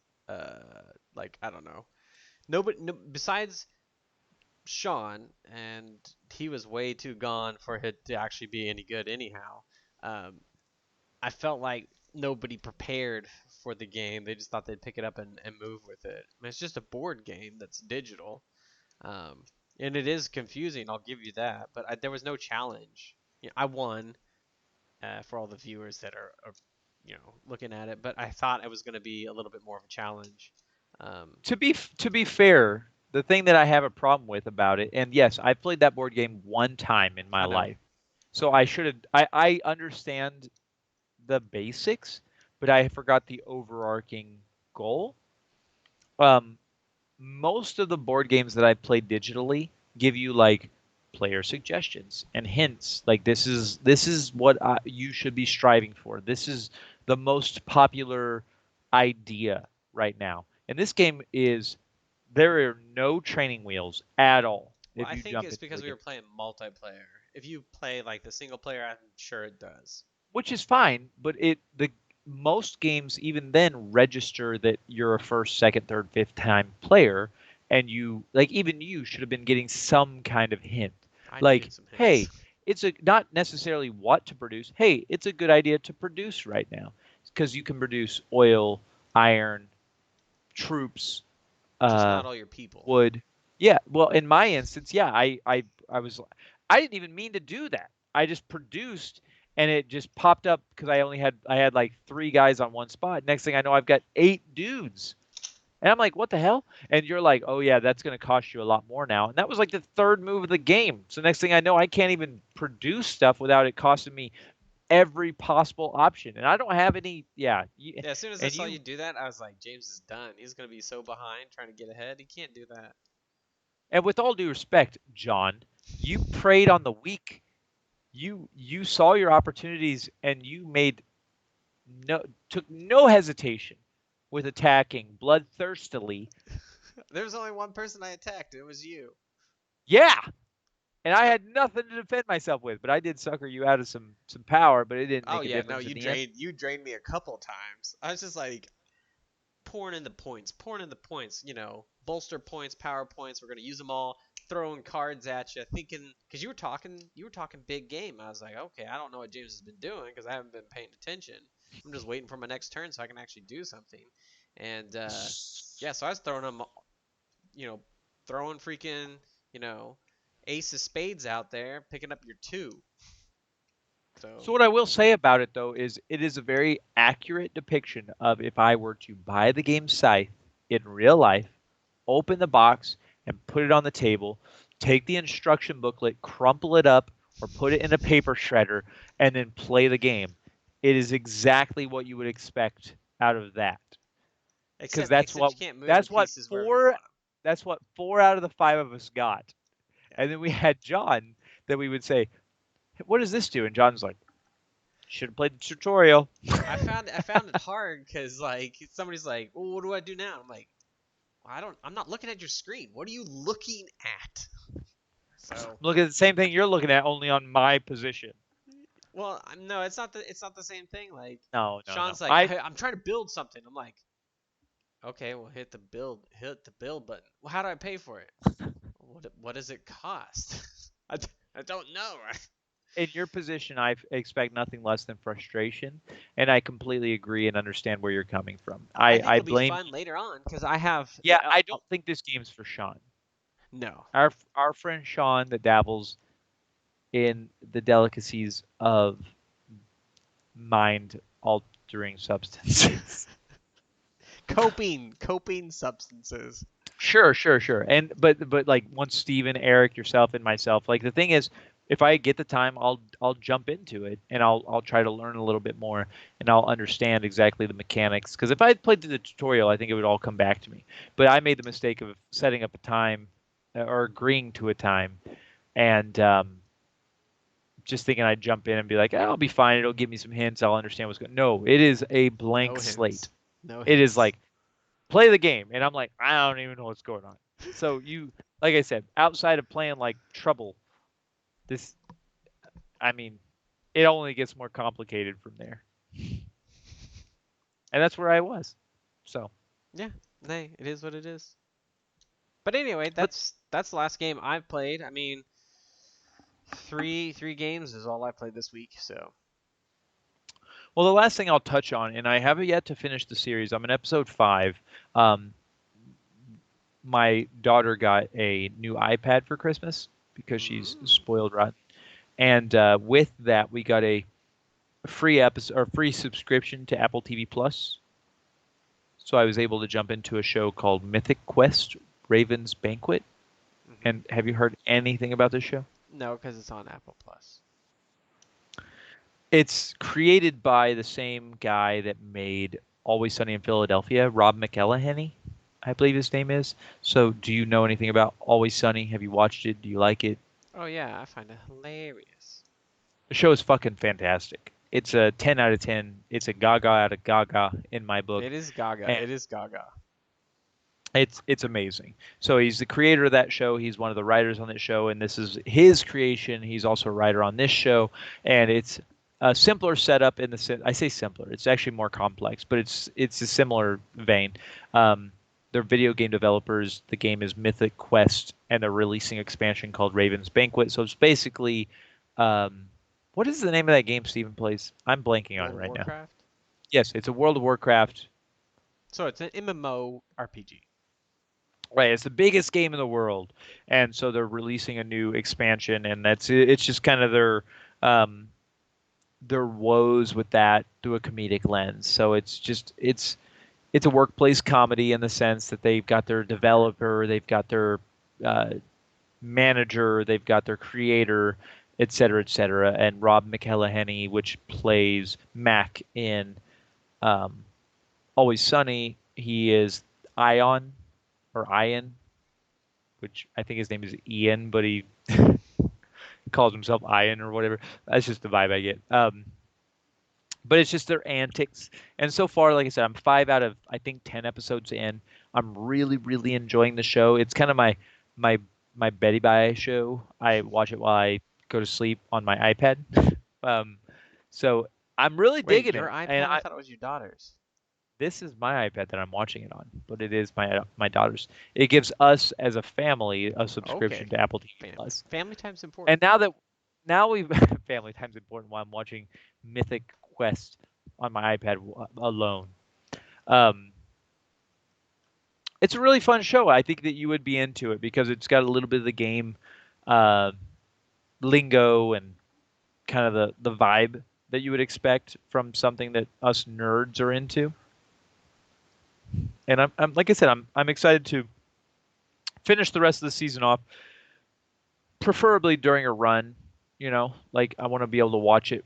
like I don't know. Nobody no, besides Sean, and he was way too gone for it to actually be any good anyhow. Um, I felt like nobody prepared for the game. They just thought they'd pick it up and move with it. I mean, it's just a board game that's digital. Um, and it is confusing, I'll give you that. But there was no challenge. I won for all the viewers that are looking at it. But I thought it was going to be a little bit more of a challenge. Um, To be fair, the thing that I have a problem with about it, and yes, I played that board game one time in my I know. life, so I should have. I understand the basics, but I forgot the overarching goal. Um, Most of the board games that I played digitally give you like player suggestions and hints. Like this is what you should be striving for. This is the most popular idea right now. And this game is there are no training wheels at all Well, if I you think jump it's into the because we game, were playing multiplayer. If you play like the single player, I'm sure it does. which is fine. But the most games even then register that you're a first, second, third, fifth time player, and you like even you should have been getting some kind of hint, I like, needed some hints. hey, it's a not necessarily what to produce. Hey, it's a good idea to produce right now because you can produce oil, iron, troops, Just uh, not all your people. would. Yeah, well, in my instance, yeah, I was. I didn't even mean to do that. I just produced, and it just popped up because I had like 3 guys on one spot. Next thing I know, I've got 8 dudes. And I'm like, what the hell? And you're like, oh yeah, that's going to cost you a lot more now. And that was like the third move of the game. So next thing I know, I can't even produce stuff without it costing me every possible option. And I don't have any. Yeah, Yeah, as soon as I and saw you you do that, I was like, James is done. He's gonna be so behind trying to get ahead. He can't do that. and with all due respect, John, you preyed on the weak. You saw your opportunities and you made no took no hesitation with attacking bloodthirstily. There was only one person I attacked, and it was you. Yeah, and I had nothing to defend myself with, but I did sucker you out of some power, but it didn't Oh make a yeah, no, difference in you the end. drained me a couple times. I was just like pouring in the points. You know, bolster points, power points. We're gonna use them all. Throwing cards at you, thinking because you were talking big game. I was like, okay, I don't know what James has been doing because I haven't been paying attention. I'm just waiting for my next turn so I can actually do something. And yeah, so I was throwing them, you know, throwing freaking, you know, ace of spades out there, picking up your two. So So what I will say about it though is it is a very accurate depiction of if I were to buy the game Scythe in real life, open the box and put it on the table, take the instruction booklet, crumple it up or put it in a paper shredder and then play the game. It is exactly what you would expect out of that. Because except you can't move the pieces wherever you want that's what 4 out of the 5 of us got. them. And then we had John that we would say, "What does this do?" And John's like, "Should have played the tutorial." I found it hard because like somebody's like, well, what do I do now? I'm like, well, I'm not looking at your screen. What are you looking at? So Look at the same thing you're looking at, only on my position. well, no, it's not the same thing. Like No, no, no. Sean's like, I hey, I'm trying to build something. I'm like, okay, well hit the build button. Well, how do I pay for it? What does it cost? I, I don't know, right? in your position, I expect nothing less than frustration, and I completely agree and understand where you're coming from. I I think I it'll be blame. fun later on because I have Yeah, I don't think this game's for Sean. no. Our friend Sean that dabbles in the delicacies of mind altering substances. Coping substances. Sure, sure, sure. And but like once Steven, Eric, yourself, and myself, like the thing is, if I get the time, I'll jump into it and I'll try to learn a little bit more and I'll understand exactly the mechanics. Because if I had played through the tutorial, I think it would all come back to me. But I made the mistake of setting up a time or agreeing to a time and just thinking I'd jump in and be like, I'll be fine. It'll give me some hints. I'll understand what's going. No, it is a No blank slate. hints. No It is hints. like play the game, and I'm like, I don't even know what's going on. So you, like I said, outside of playing like Trouble, this, I mean, it only gets more complicated from there, and that's where I was. So, Yeah, hey, it is what it is. But anyway, but that's the last game I've played. I mean, three games is all I played this week. So well, the last thing I'll touch on, and I haven't yet to finish the series. I'm in episode 5. Um, my daughter got a new iPad for Christmas because she's mm. spoiled rotten, and with that, we got a free episode or free subscription to Apple TV Plus. So I was able to jump into a show called Mythic Quest: Raven's Banquet. hmm And have you heard anything about this show? no, because it's on Apple Plus. It's created by the same guy that made Always Sunny in Philadelphia, Rob McElhenney, I believe his name is. So do you know anything about Always Sunny? Have you watched it? Do you like it? Oh yeah, I find it hilarious. The show is fucking fantastic. It's a 10 out of 10. It's a gaga out of gaga in my book. It is Gaga. And It is Gaga. it's amazing. So he's the creator of that show. He's one of the writers on that show, and this is his creation. He's also a writer on this show, and it's a simpler setup in the I say simpler. It's actually more complex, but it's a similar vein. They're video game developers. The game is Mythic Quest, and they're releasing expansion called Raven's Banquet. So it's basically, um, what is the name of that game Steven plays? I'm blanking on World it of right now. Warcraft. Yes, it's a World of Warcraft. So it's an MMO RPG. Right, it's the biggest game in the world, and so they're releasing a new expansion, and it's just kind of um, their woes with that through a comedic lens. So it's a workplace comedy in the sense that they've got their developer, they've got their uh, manager, they've got their creator, et cetera, et cetera, and Rob McElhenney, which plays Mac in um, Always Sunny, he is Ion or Ian, which I think his name is Ian, but he calls himself Ian or whatever. That's just the vibe I get. But it's just their antics. And so far, like I said, I'm 5 out of I think 10 episodes in. I'm really, really enjoying the show. It's kind of my my Betty Bye show. I watch it while I go to sleep on my iPad. Um, so I'm really Wait, digging your it. And iPad? I thought it was your daughter's. this is my iPad that I'm watching it on, but it is my daughter's. It gives us as a family a subscription Okay. to Apple TV Plus. Family time's And important. now we've family time's important while I'm watching Mythic Quest on my iPad alone. Um, it's a really fun show. I think that you would be into it because it's got a little bit of the game uh, lingo and kind of the vibe that you would expect from something that us nerds are into. And I'm like I said, I'm excited to finish the rest of the season off, preferably during a run. Like I want to be able to watch it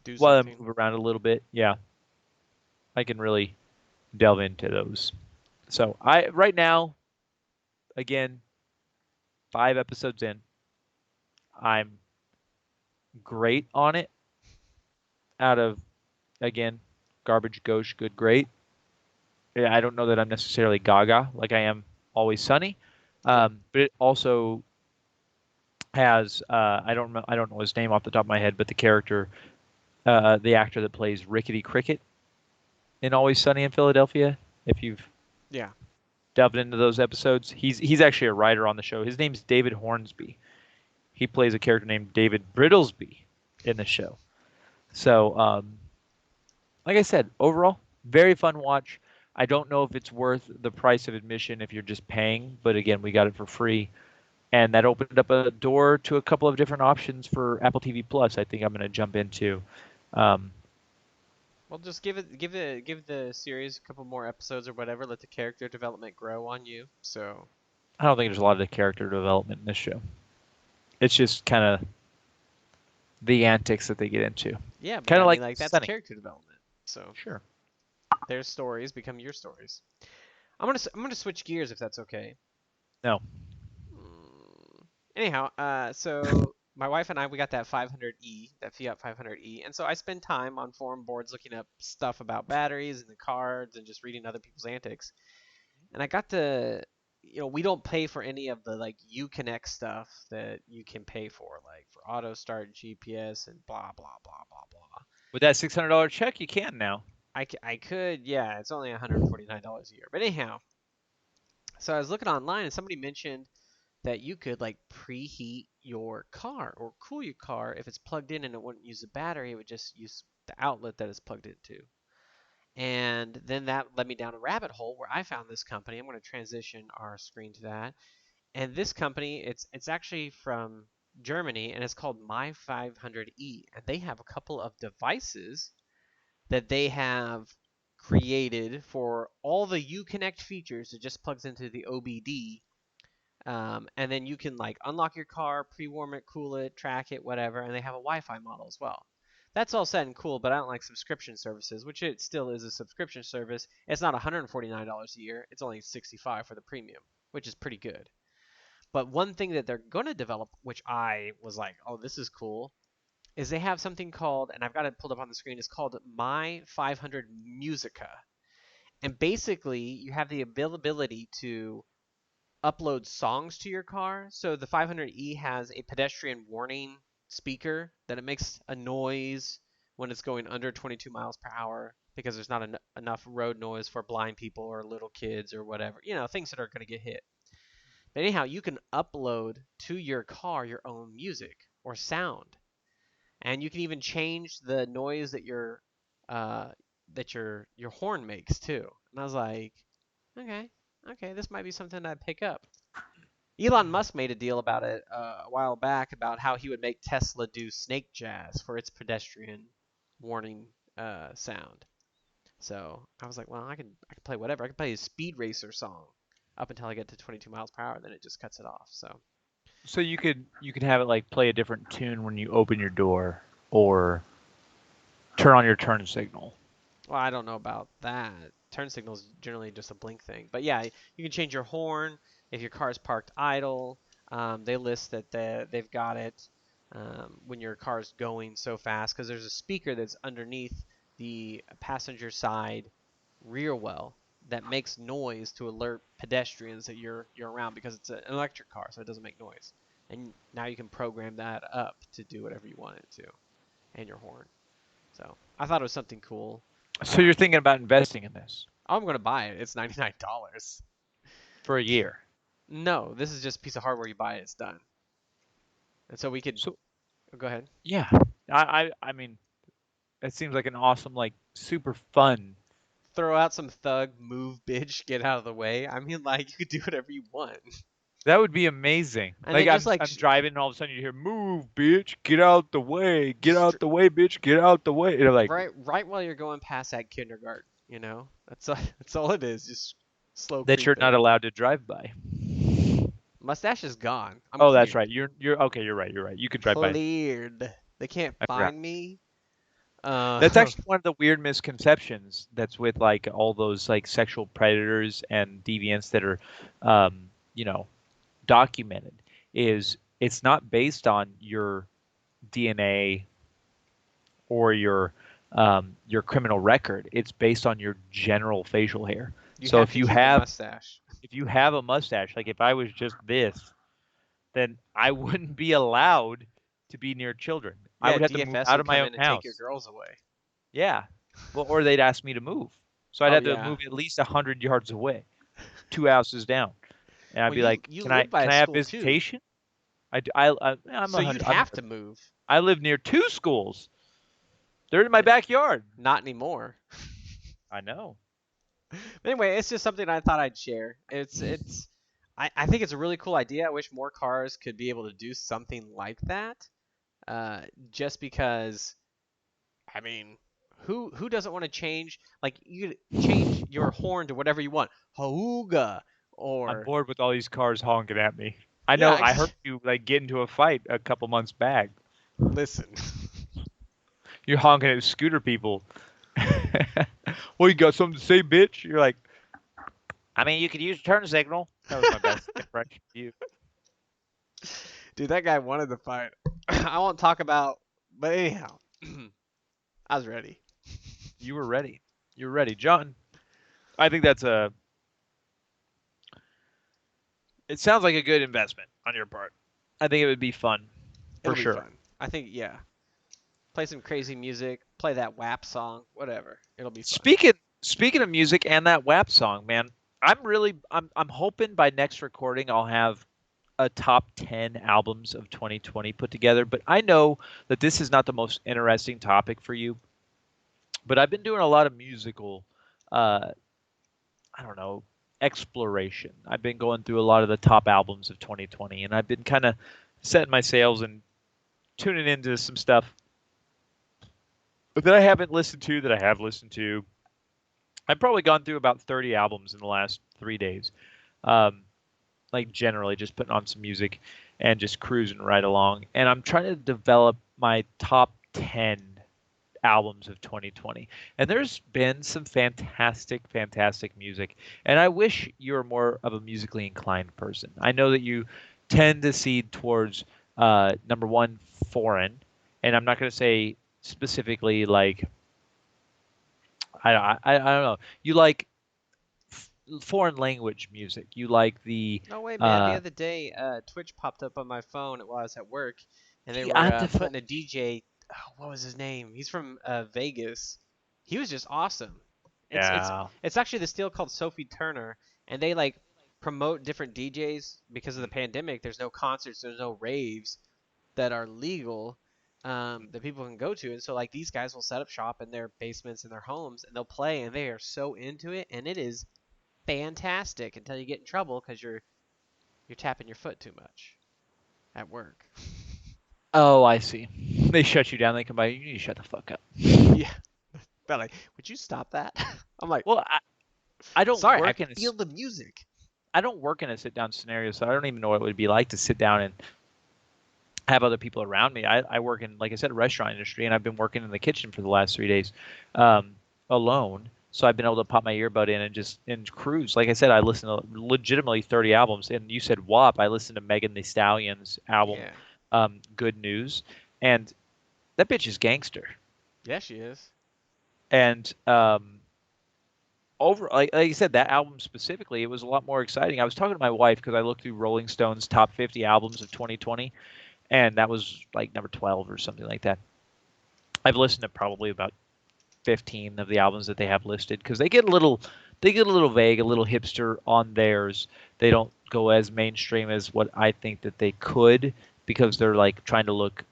Do while I something. move around a little bit. Yeah, I can really delve into those. So I right now, again, 5 episodes in, I'm great on it. Out of again, garbage, gauche, good, great. Yeah, I don't know that I'm necessarily Gaga like I am Always Sunny, Yep. but it also has I don't know his name off the top of my head, but the character, the actor that plays Rickety Cricket in Always Sunny in Philadelphia. If you've Yeah. delved into those episodes, he's actually a writer on the show. His name's David Hornsby. He plays a character named David Brittlesby in the show. So, like I said, overall, very fun watch. I don't know if it's worth the price of admission if you're just paying, but again, we got it for free, and that opened up a door to a couple of different options for Apple TV Plus. I think I'm going to jump into. Um, Well, just give the series a couple more episodes or whatever. Let the character development grow on you. So I don't think there's a lot of character development in this show. It's just kind of the antics that they get into, yeah, but kind I of mean, like like that's Sunny. character development. So Sure. their stories become your stories. I'm gonna switch gears if that's okay. No. Anyhow, so my wife and I we got that 500e, that Fiat 500e, and so I spend time on forum boards looking up stuff about batteries and the cards and just reading other people's antics. And I got to, we don't pay for any of the like Uconnect stuff that you can pay for, like for auto start, GPS, and blah blah blah blah blah. With that $600 check, you can now. I could, yeah, it's only $149 a year. But anyhow, so I was looking online and somebody mentioned that you could like preheat your car or cool your car if it's plugged in and it wouldn't use the battery, it would just use the outlet that it's plugged into. And then that led me down a rabbit hole where I found this company. I'm going to transition our screen to that. And this company, it's actually from Germany and it's called My 500E. And they have a couple of devices that they have created for all the Uconnect features. It just plugs into the OBD, and then you can like unlock your car, pre-warm it, cool it, track it, whatever. And they have a Wi-Fi model as well. That's all set and cool, but I don't like subscription services, which it still is a subscription service. It's not $149 a year; it's only $65 for the premium, which is pretty good. But one thing that they're going to develop, which I was like, oh, this is cool, is they have something called, and I've got it pulled up on the screen, it's called My 500 Musica. And basically, you have the availability to upload songs to your car. So the 500E has a pedestrian warning speaker that it makes a noise when it's going under 22 miles per hour because there's not enough road noise for blind people or little kids or whatever, things that are going to get hit. But anyhow, you can upload to your car your own music or sound, and you can even change the noise uh, that your horn makes too. And I was like, okay. okay, this might be something I'd pick up. Elon Musk made a deal about it a while back about how he would make Tesla do snake jazz for its pedestrian warning sound. So I was like, well, I can play whatever. I can play a speed racer song up until I get to 22 miles per hour, then it just cuts it off. So So you could have it like play a different tune when you open your door or turn on your turn signal. well, I don't know about that. Turn signal is generally just a blink thing. But yeah, you can change your horn if your car is parked idle. They list that they've got it when your car is going so fast because there's a speaker that's underneath the passenger side rear well that makes noise to alert pedestrians that you're around because it's an electric car, so it doesn't make noise. And now you can program that up to do whatever you want it to, and your horn. So I thought it was something cool. So you're Um, thinking about investing in this I'm gonna buy it. It's $99. for a year. No, this is just a piece of hardware. You buy it, it's done. And so we could So go ahead. yeah, I mean, it seems like an awesome, like super fun. Throw out some thug move, bitch, get out of the way. I mean, like you could do whatever you want, That would be amazing. and Like then just I'm driving and all of a sudden you hear "Move, bitch, get out the way, get out the way, bitch, get out the way." And you're like right while you're going past that kindergarten. That's all, that's all it is. Just slow that you're creep not it. allowed to drive by. Mustache is gone. I'm Oh, that's cleared. right. You're okay. You're right. You're right. You could drive by. Cleared. They can't I forgot. find me. That's Uh, actually one of the weird misconceptions that's with like all those like sexual predators and deviants that are, um, you know, documented. Is it's not based on your DNA or your criminal record. It's based on your general facial hair. you So have to keep a mustache. if you have a mustache, like if I was just this, then I wouldn't be allowed to be near children. I Yeah, would have to move DFS out would of my come own in and take your house. girls away. Yeah. Well, or they'd ask me to move. So I'd Oh have to yeah. move at least 100 yards away, 2 houses down, and I'd Well, be you like, you "Can I live by can a I have school too, visitation?" I'm so a you'd hundred. have to move. I live near two schools. They're in my backyard. Not anymore. I know. Anyway, it's just something I thought I'd share. I think it's a really cool idea. I wish more cars could be able to do something like that. Uh, just because, I mean, who doesn't want to change? Like you could change your horn to whatever you want. Hauga I'm or bored with all these cars honking at me. I know. yeah. I heard you like get into a fight a couple months back. Listen, You're honking at scooter people. Well, you got something to say, bitch? You're like, I mean, you could use turn signal. That was my best impression of you. dude, that guy wanted to fight. I won't talk about, but anyhow, I was ready. You were ready. You were ready, John. I think that's a. It sounds like a good investment on your part. I think it would be fun, for It'll be sure. fun. I think yeah. Play some crazy music, play that WAP song, whatever. It'll be fun. Speaking of music and that WAP song, man, I'm hoping by next recording I'll have a top 10 albums of 2020 put together. But I know that this is not the most interesting topic for you. But I've been doing a lot of musical, uh, I don't know, exploration. I've been going through a lot of the top albums of 2020, and I've been kind of setting my sails and tuning into some stuff that I haven't listened to that I have listened to. I've probably gone through about 30 albums in the last 3 days. Um, like generally just putting on some music and just cruising right along. And I'm trying to develop my top 10 albums of 2020. And there's been some fantastic, fantastic music. And I wish you were more of a musically inclined person. I know that you tend to seed towards number one, foreign. And I'm not going to say specifically like, I don't know. You like foreign language music. You like the No way, man. The uh, other day, Twitch popped up on my phone while I was at work, and they the were antifa. putting a DJ. Oh, what was his name? He's from Vegas. He was just awesome. It's it's Yeah. it's actually this deal called Sophie Turner, and they like promote different DJs because of the pandemic. There's no concerts, there's no raves that are legal that people can go to, and so like these guys will set up shop in their basements in their homes, and they'll play, and they are so into it, and it is fantastic until you get in trouble because you're tapping your foot too much at work. Oh, I see. They shut you down. They come by. You need to shut the fuck up. Yeah, but like, would you stop that? I'm like, Well, I don't sorry, I work in a feel the music. I don't work in a sit down scenario, so I don't even know what it would be like to sit down and have other people around me. I work in, like I said, a restaurant industry, and I've been working in the kitchen for the last 3 days alone. So I've been able to pop my earbud in and just and cruise. Like I said, I listen to legitimately 30 albums. And you said WAP. I listened to Megan Thee Stallion's album, Yeah, Good News, and that bitch is gangster. yeah, she is. And over like you said, that album specifically, it was a lot more exciting. I was talking to my wife because I looked through Rolling Stone's top 50 albums of 2020, and that was like number 12 or something like that. I've listened to probably about 15 of the albums that they have listed because they get a little vague, a little hipster on theirs. They don't go as mainstream as what I think that they could because they're like trying to look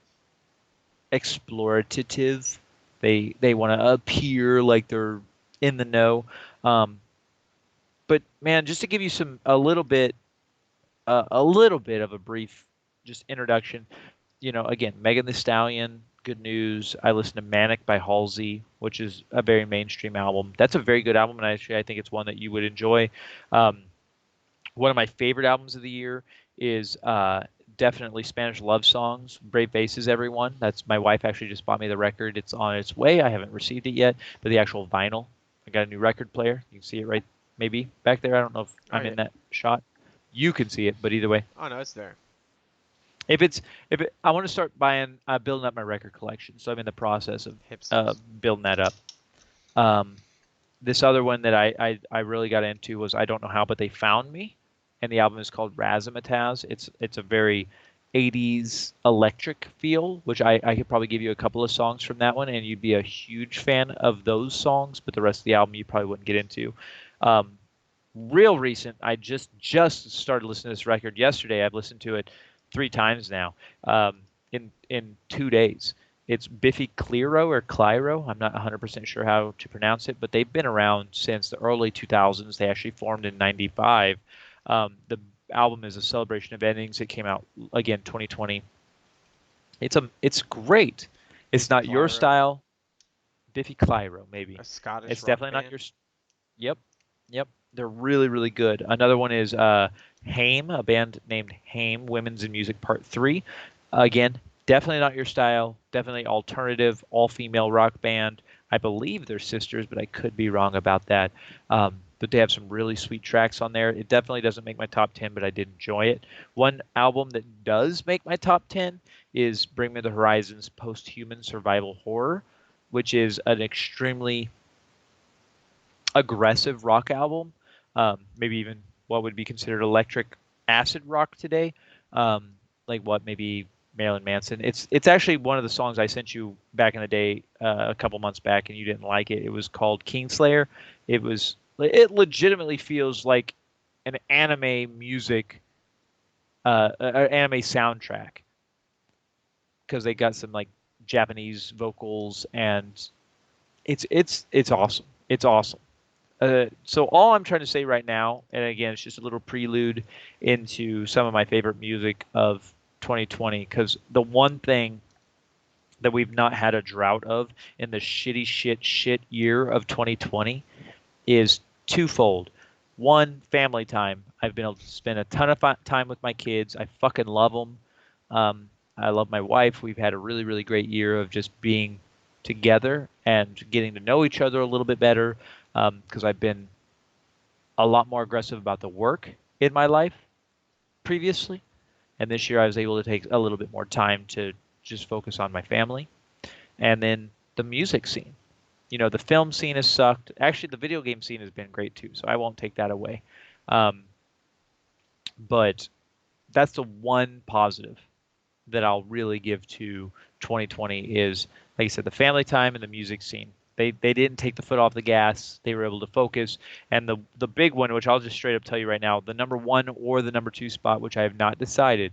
explorative. They want to appear like they're in the know. Um, but man, just to give you a little bit of a brief just introduction. Again, Megan Thee Stallion, Good News. I listen to Manic by Halsey, which is a very mainstream album. That's a very good album, and actually, I think it's one that you would enjoy. Um, One of my favorite albums of the year is definitely Spanish Love Songs, Brave Faces, Everyone. That's my wife actually just bought me the record. It's on its way. I haven't received it yet, but the actual vinyl. I got a new record player. You can see it right maybe back there. I don't know if Oh I'm yeah. in that shot. You can see it, but either way, Oh no, it's there. if it's if it, I want to start buying building up my record collection, so I'm in the process of Hipsters. building that up. Um, this other one that I really got into was I Don't Know How, but They Found Me, and the album is called Razzmatazz. It's a very 80s electric feel, which I could probably give you a couple of songs from that one, and you'd be a huge fan of those songs, but the rest of the album you probably wouldn't get into. Um, Real recent, I just started listening to this record yesterday. I've listened to it 3 times now, in 2 days. It's Biffy Clyro or Clyro. I'm not 100% sure how to pronounce it, but they've been around since the early 2000s. They actually formed in '95. The album is a celebration of endings. It came out again 2020. It's great. It's Biffy not your Clyro, style. Biffy Clyro, maybe. a Scottish It's rock definitely not band. your. Yep, yep. They're really, really good. Another one is Haim, a band named Haim, Women's in Music Part 3. Again, definitely not your style. Definitely alternative, all-female rock band. I believe they're sisters, but I could be wrong about that. But they have some really sweet tracks on there. It definitely doesn't make my top 10, but I did enjoy it. One album that does make my top 10 is Bring Me the Horizon's Post-Human Survival Horror, which is an extremely aggressive rock album, maybe even what would be considered electric acid rock today, like what maybe Marilyn Manson. It's actually one of the songs I sent you back in the day, a couple months back, and you didn't like it. It was called Kingslayer. It legitimately feels like an anime music, anime soundtrack because they got some like Japanese vocals and it's awesome. It's awesome. So all I'm trying to say right now, and again, it's just a little prelude into some of my favorite music of 2020, because the one thing that we've not had a drought of in the shit year of 2020 is twofold. One, family time. I've been able to spend a ton of time with my kids. I fucking love them. I love my wife. We've had a really, really great year of just being together and getting to know each other a little bit better, because I've been a lot more aggressive about the work in my life previously. And this year I was able to take a little bit more time to just focus on my family. And then the music scene. The film scene has sucked. Actually, the video game scene has been great too, so I won't take that away. Um, but that's the one positive that I'll really give to 2020 is, like I said, the family time and the music scene. They didn't take the foot off the gas. They were able to focus. And the big one, which I'll just straight up tell you right now, the number one or the number two spot, which I have not decided,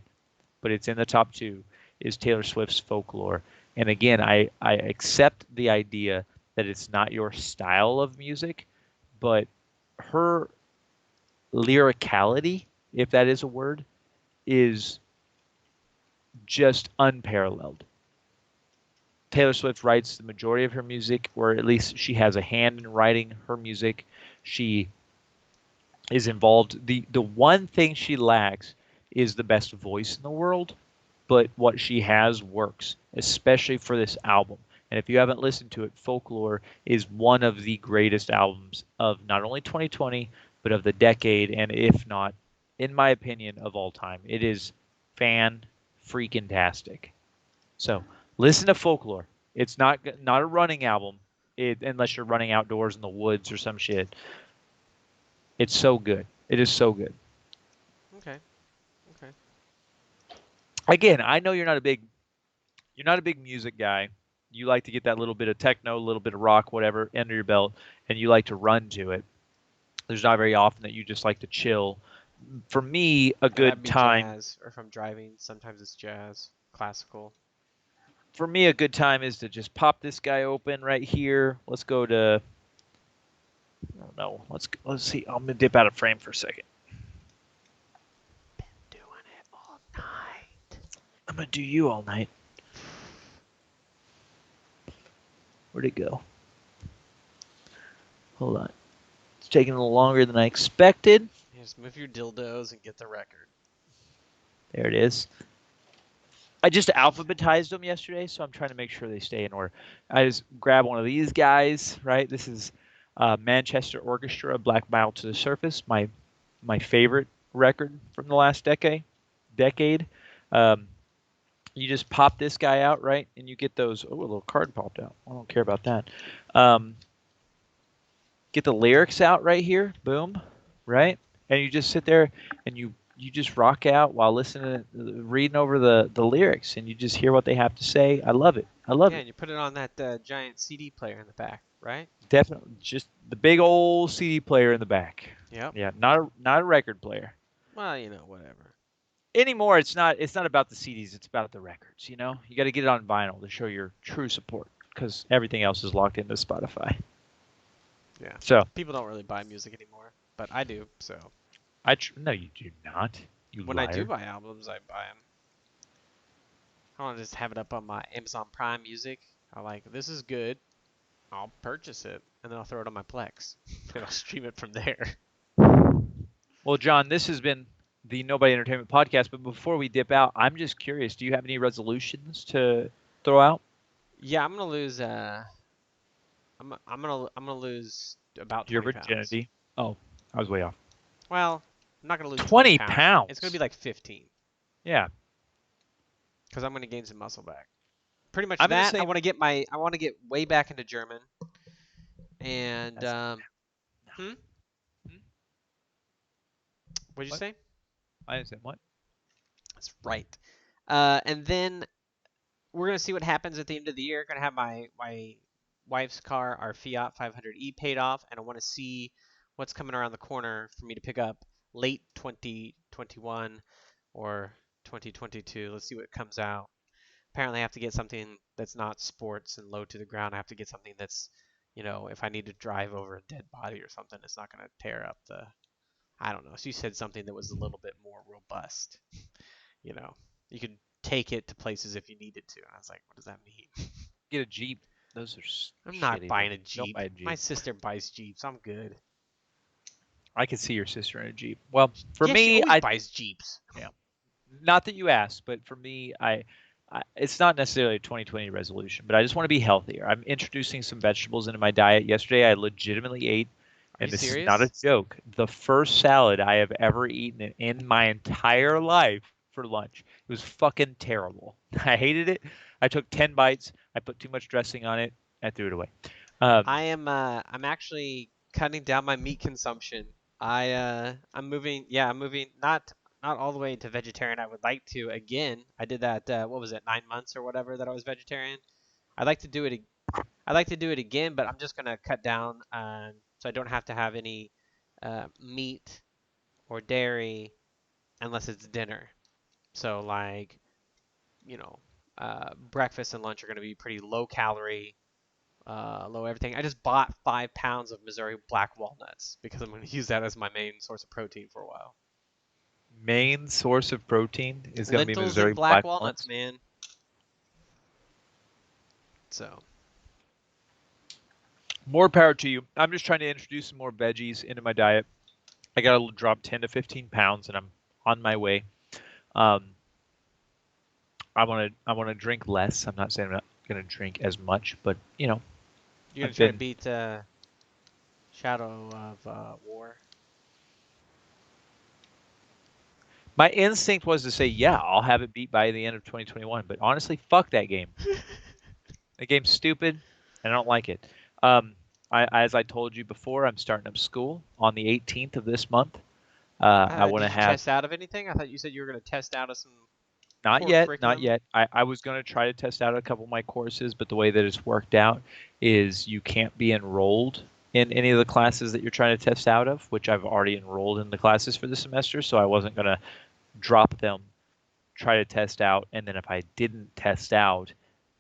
but it's in the top two, is Taylor Swift's Folklore. And again, I accept the idea that it's not your style of music, but her lyricality, if that is a word, is just unparalleled. Taylor Swift writes the majority of her music, or at least she has a hand in writing her music. She is involved. The one thing she lacks is the best voice in the world, but what she has works, especially for this album. And if you haven't listened to it, Folklore is one of the greatest albums of not only 2020, but of the decade, and if not, in my opinion, of all time. It is fan freaking tastic. So listen to Folklore. It's not a running album, unless you're running outdoors in the woods or some shit. It's so good. It is so good. Okay. Okay. Again, I know you're not a big music guy. You like to get that little bit of techno, a little bit of rock, whatever, under your belt, and you like to run to it. There's not very often that you just like to chill. For me, a Yeah, that'd good be time. jazz, or if I'm driving, sometimes it's jazz, classical. For me, a good time is to just pop this guy open right here. Let's go to. I don't know. Let's see. I'm gonna dip out of frame for a second. Doing it all night. I'm gonna do you all night. Where'd it go? Hold on. It's taking a little longer than I expected. Yeah, just move your dildos and get the record. There it is. I just alphabetized them yesterday, so I'm trying to make sure they stay in order. I just grab one of these guys, right? This is Manchester Orchestra, Black Mile to the Surface, my favorite record from the last decade. Decade. Um, you just pop this guy out, right, and you get those. Oh, a little card popped out. I don't care about that. Um, get the lyrics out right here, boom, right, and you just sit there and you just rock out while listening, reading over the lyrics, and you just hear what they have to say. I love it. I love Yeah, it. and you put it on that giant CD player in the back, right? Definitely, just the big old CD player in the back. Yep. Yeah, not a record player Well, whatever. anymore. It's not about the CDs. It's about the records. You got to get it on vinyl to show your true support because everything else is locked into Spotify. Yeah. So People don't really buy music anymore, but I do. So no, you do not. You when I do liar. buy albums, I buy them. I want to just have it up on my Amazon Prime Music. I like this is good. I'll purchase it and then I'll throw it on my Plex and I'll stream it from there. Well, John, this has been the Nobody Entertainment Podcast. But before we dip out, I'm just curious. Do you have any resolutions to throw out? Yeah, I'm gonna lose. I'm gonna lose about Your 20 pounds. virginity? Oh, I was way off. Well, I'm not gonna lose 20 20 pounds. It's gonna be pounds. like 15 Yeah, because I'm gonna gain some muscle back. Pretty much I'm in the that. I same. want to get my. I want to get way back into German. And That's no. hmm, Hmm? what'd you What? say? I didn't say what? That's right. And then we're gonna see what happens at the end of the year. Gonna have my wife's car, our Fiat 500e, paid off, and I want to see what's coming around the corner for me to pick up late 2021 or 2022. Let's see what comes out. Apparently, I have to get something that's not sports and low to the ground. I have to get something that's, if I need to drive over a dead body or something, it's not gonna tear up the. I don't know. She said something that was a little bit more robust. You know, you could take it to places if you needed to. And I was like, what does that mean? Get a Jeep. Those are I'm not shitty. buying a Don't Jeep. buy a My Jeep. sister buys Jeeps. I'm good. I could see your sister in a Jeep. Well, for Yeah, she me, always buys Jeeps. yeah, not that you asked, but for me, it's not necessarily a 2020 resolution, but I just want to be healthier. I'm introducing some vegetables into my diet. Yesterday, I legitimately ate, Are you and this is not a serious? joke, the first salad I have ever eaten in my entire life for lunch. It was fucking terrible. I hated it. I took 10 bites. I put too much dressing on it. I threw it away. Um, I'm actually cutting down my meat consumption. I'm moving, yeah, I'm moving not all the way to vegetarian. I would like to again. I did that what was it, 9 months or whatever that I was vegetarian. I'd like to do it I'd like to do it again, but I'm just going to cut down so I don't have to have any meat or dairy unless it's dinner. So like, breakfast and lunch are going to be pretty low calorie, low everything. I just bought 5 pounds of Missouri black walnuts because I'm going to use that as my main source of protein for a while. Main source of protein is going to be Lentils Missouri and black black walnuts, walnuts. man. So More power to you. I'm just trying to introduce some more veggies into my diet. I got to drop 10 to 15 pounds, and I'm on my way. Um, I want to drink less. I'm not saying I'm not going to drink as much, but you're going I've to try to been beat Shadow of War. my instinct was to say, yeah, I'll have it beat by the end of 2021. But honestly, fuck that game. The game's stupid, and I don't like it. Um, as I told you before, I'm starting up school on the 18th of this month. I want Did to you have test out of anything? I thought you said you were going to test out of some not core yet, not curriculum. yet. I was going to try to test out a couple of my courses, but the way that it's worked out is you can't be enrolled in any of the classes that you're trying to test out of, which I've already enrolled in the classes for the semester, so I wasn't going to drop them, try to test out, and then if I didn't test out,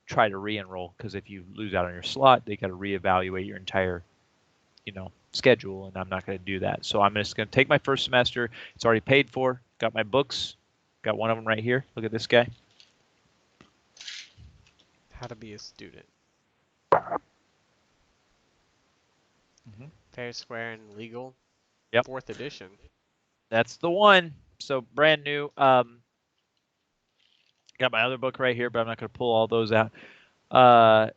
try to re-enroll because if you lose out on your slot, they got to reevaluate your entire, schedule, and I'm not going to do that. So I'm just going to take my first semester. It's already paid for. Got my books. Got one of them right here. Look at this guy. How to be a student. Hmm. Fair, square, and legal. Yep, Fourth edition. that's the one. So brand new. Got my other book right here, but I'm not going to pull all those out. Uh,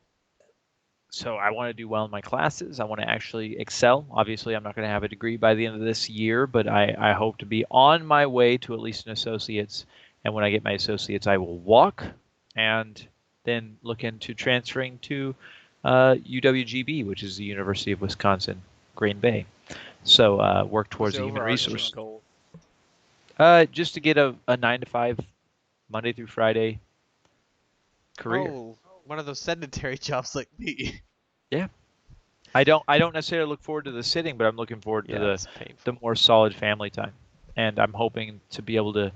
so I want to do well in my classes. I want to actually excel. Obviously, I'm not going to have a degree by the end of this year, but I hope to be on my way to at least an associate's. And when I get my associate's, I will walk and then look into transferring to UWGB, which is the University of Wisconsin, Green Bay. So work What's towards the a human overarching resource. goal? Just to get a 9 to 5, Monday through Friday career. Oh, one of those sedentary jobs like me. Yeah. I don't necessarily look forward to the sitting, but I'm looking forward to Yeah, the it's the painful. more solid family time. And I'm hoping to be able to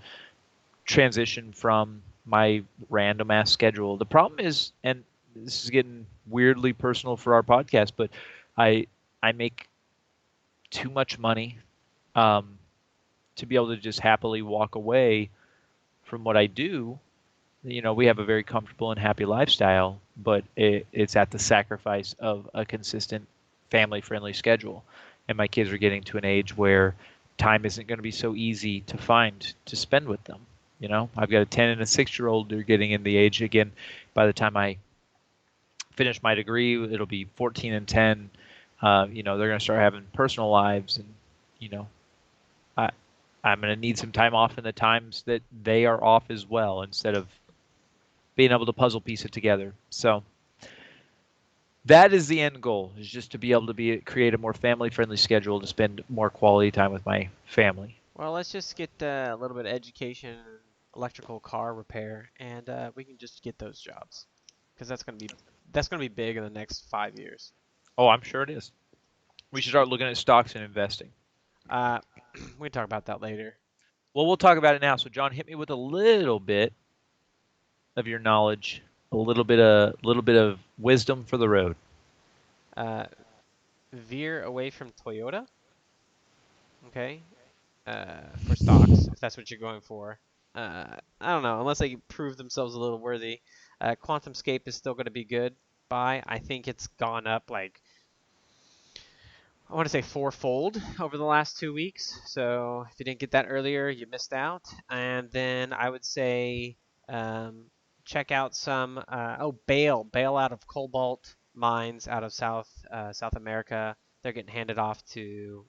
transition from my random ass schedule. The problem is, and this is getting weirdly personal for our podcast, but I I make too much money um, to be able to just happily walk away from what I do. We have a very comfortable and happy lifestyle, but it's at the sacrifice of a consistent family friendly schedule. And my kids are getting to an age where time isn't going to be so easy to find to spend with them. I've got a 10 and a 6-year old. They're getting in the age again. By the time I finish my degree, it'll be 14 and 10. They're going to start having personal lives, and you know, I, I'm going to need some time off in the times that they are off as well, instead of being able to puzzle piece it together. So that is the end goal, is just to be able to create a more family friendly schedule to spend more quality time with my family. Well, let's just get a little bit of education, electrical car repair, and we can just get those jobs because that's gonna be big in the next 5 years. Oh, I'm sure it is. We should start looking at stocks and investing. Uh, we can talk about that later. Well, we'll talk about it now. So John, hit me with a little bit of your knowledge, a little bit of wisdom for the road. Uh, Veer away from Toyota, okay? For stocks, if that's what you're going for. I don't know, unless they prove themselves a little worthy. QuantumScape is still going to be good. Buy. I think it's gone up like I want to say fourfold over the last 2 weeks. So if you didn't get that earlier, you missed out. And then I would say um, check out some bail out of cobalt mines out of South America. They're getting handed off to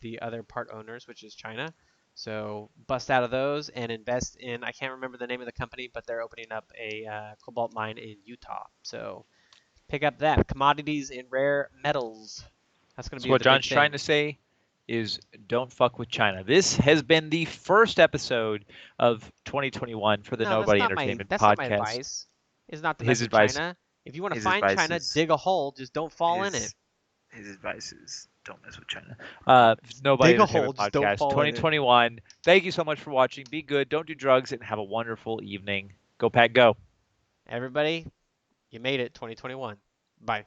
the other part owners, which is China. So bust out of those and invest in. I can't remember the name of the company, but they're opening up a cobalt mine in Utah. So pick up that commodities and rare metals. That's going to So be what the big John's trying thing. to say is don't fuck with China. This has been the first episode of 2021 for the No, that's Nobody not my Entertainment that's not my podcast. advice. Is not to His mess with advice, China. If you want to his find advice China, is dig a hole. Just don't fall in it. his his advice is don't mess with China. Nobody Dig a hole. Entertainment Just don't podcast fall in it. 2021. Thank you so much for watching. Be good. Don't do drugs, and have a wonderful evening. Go Pack, go. Everybody, you made it. 2021. Bye.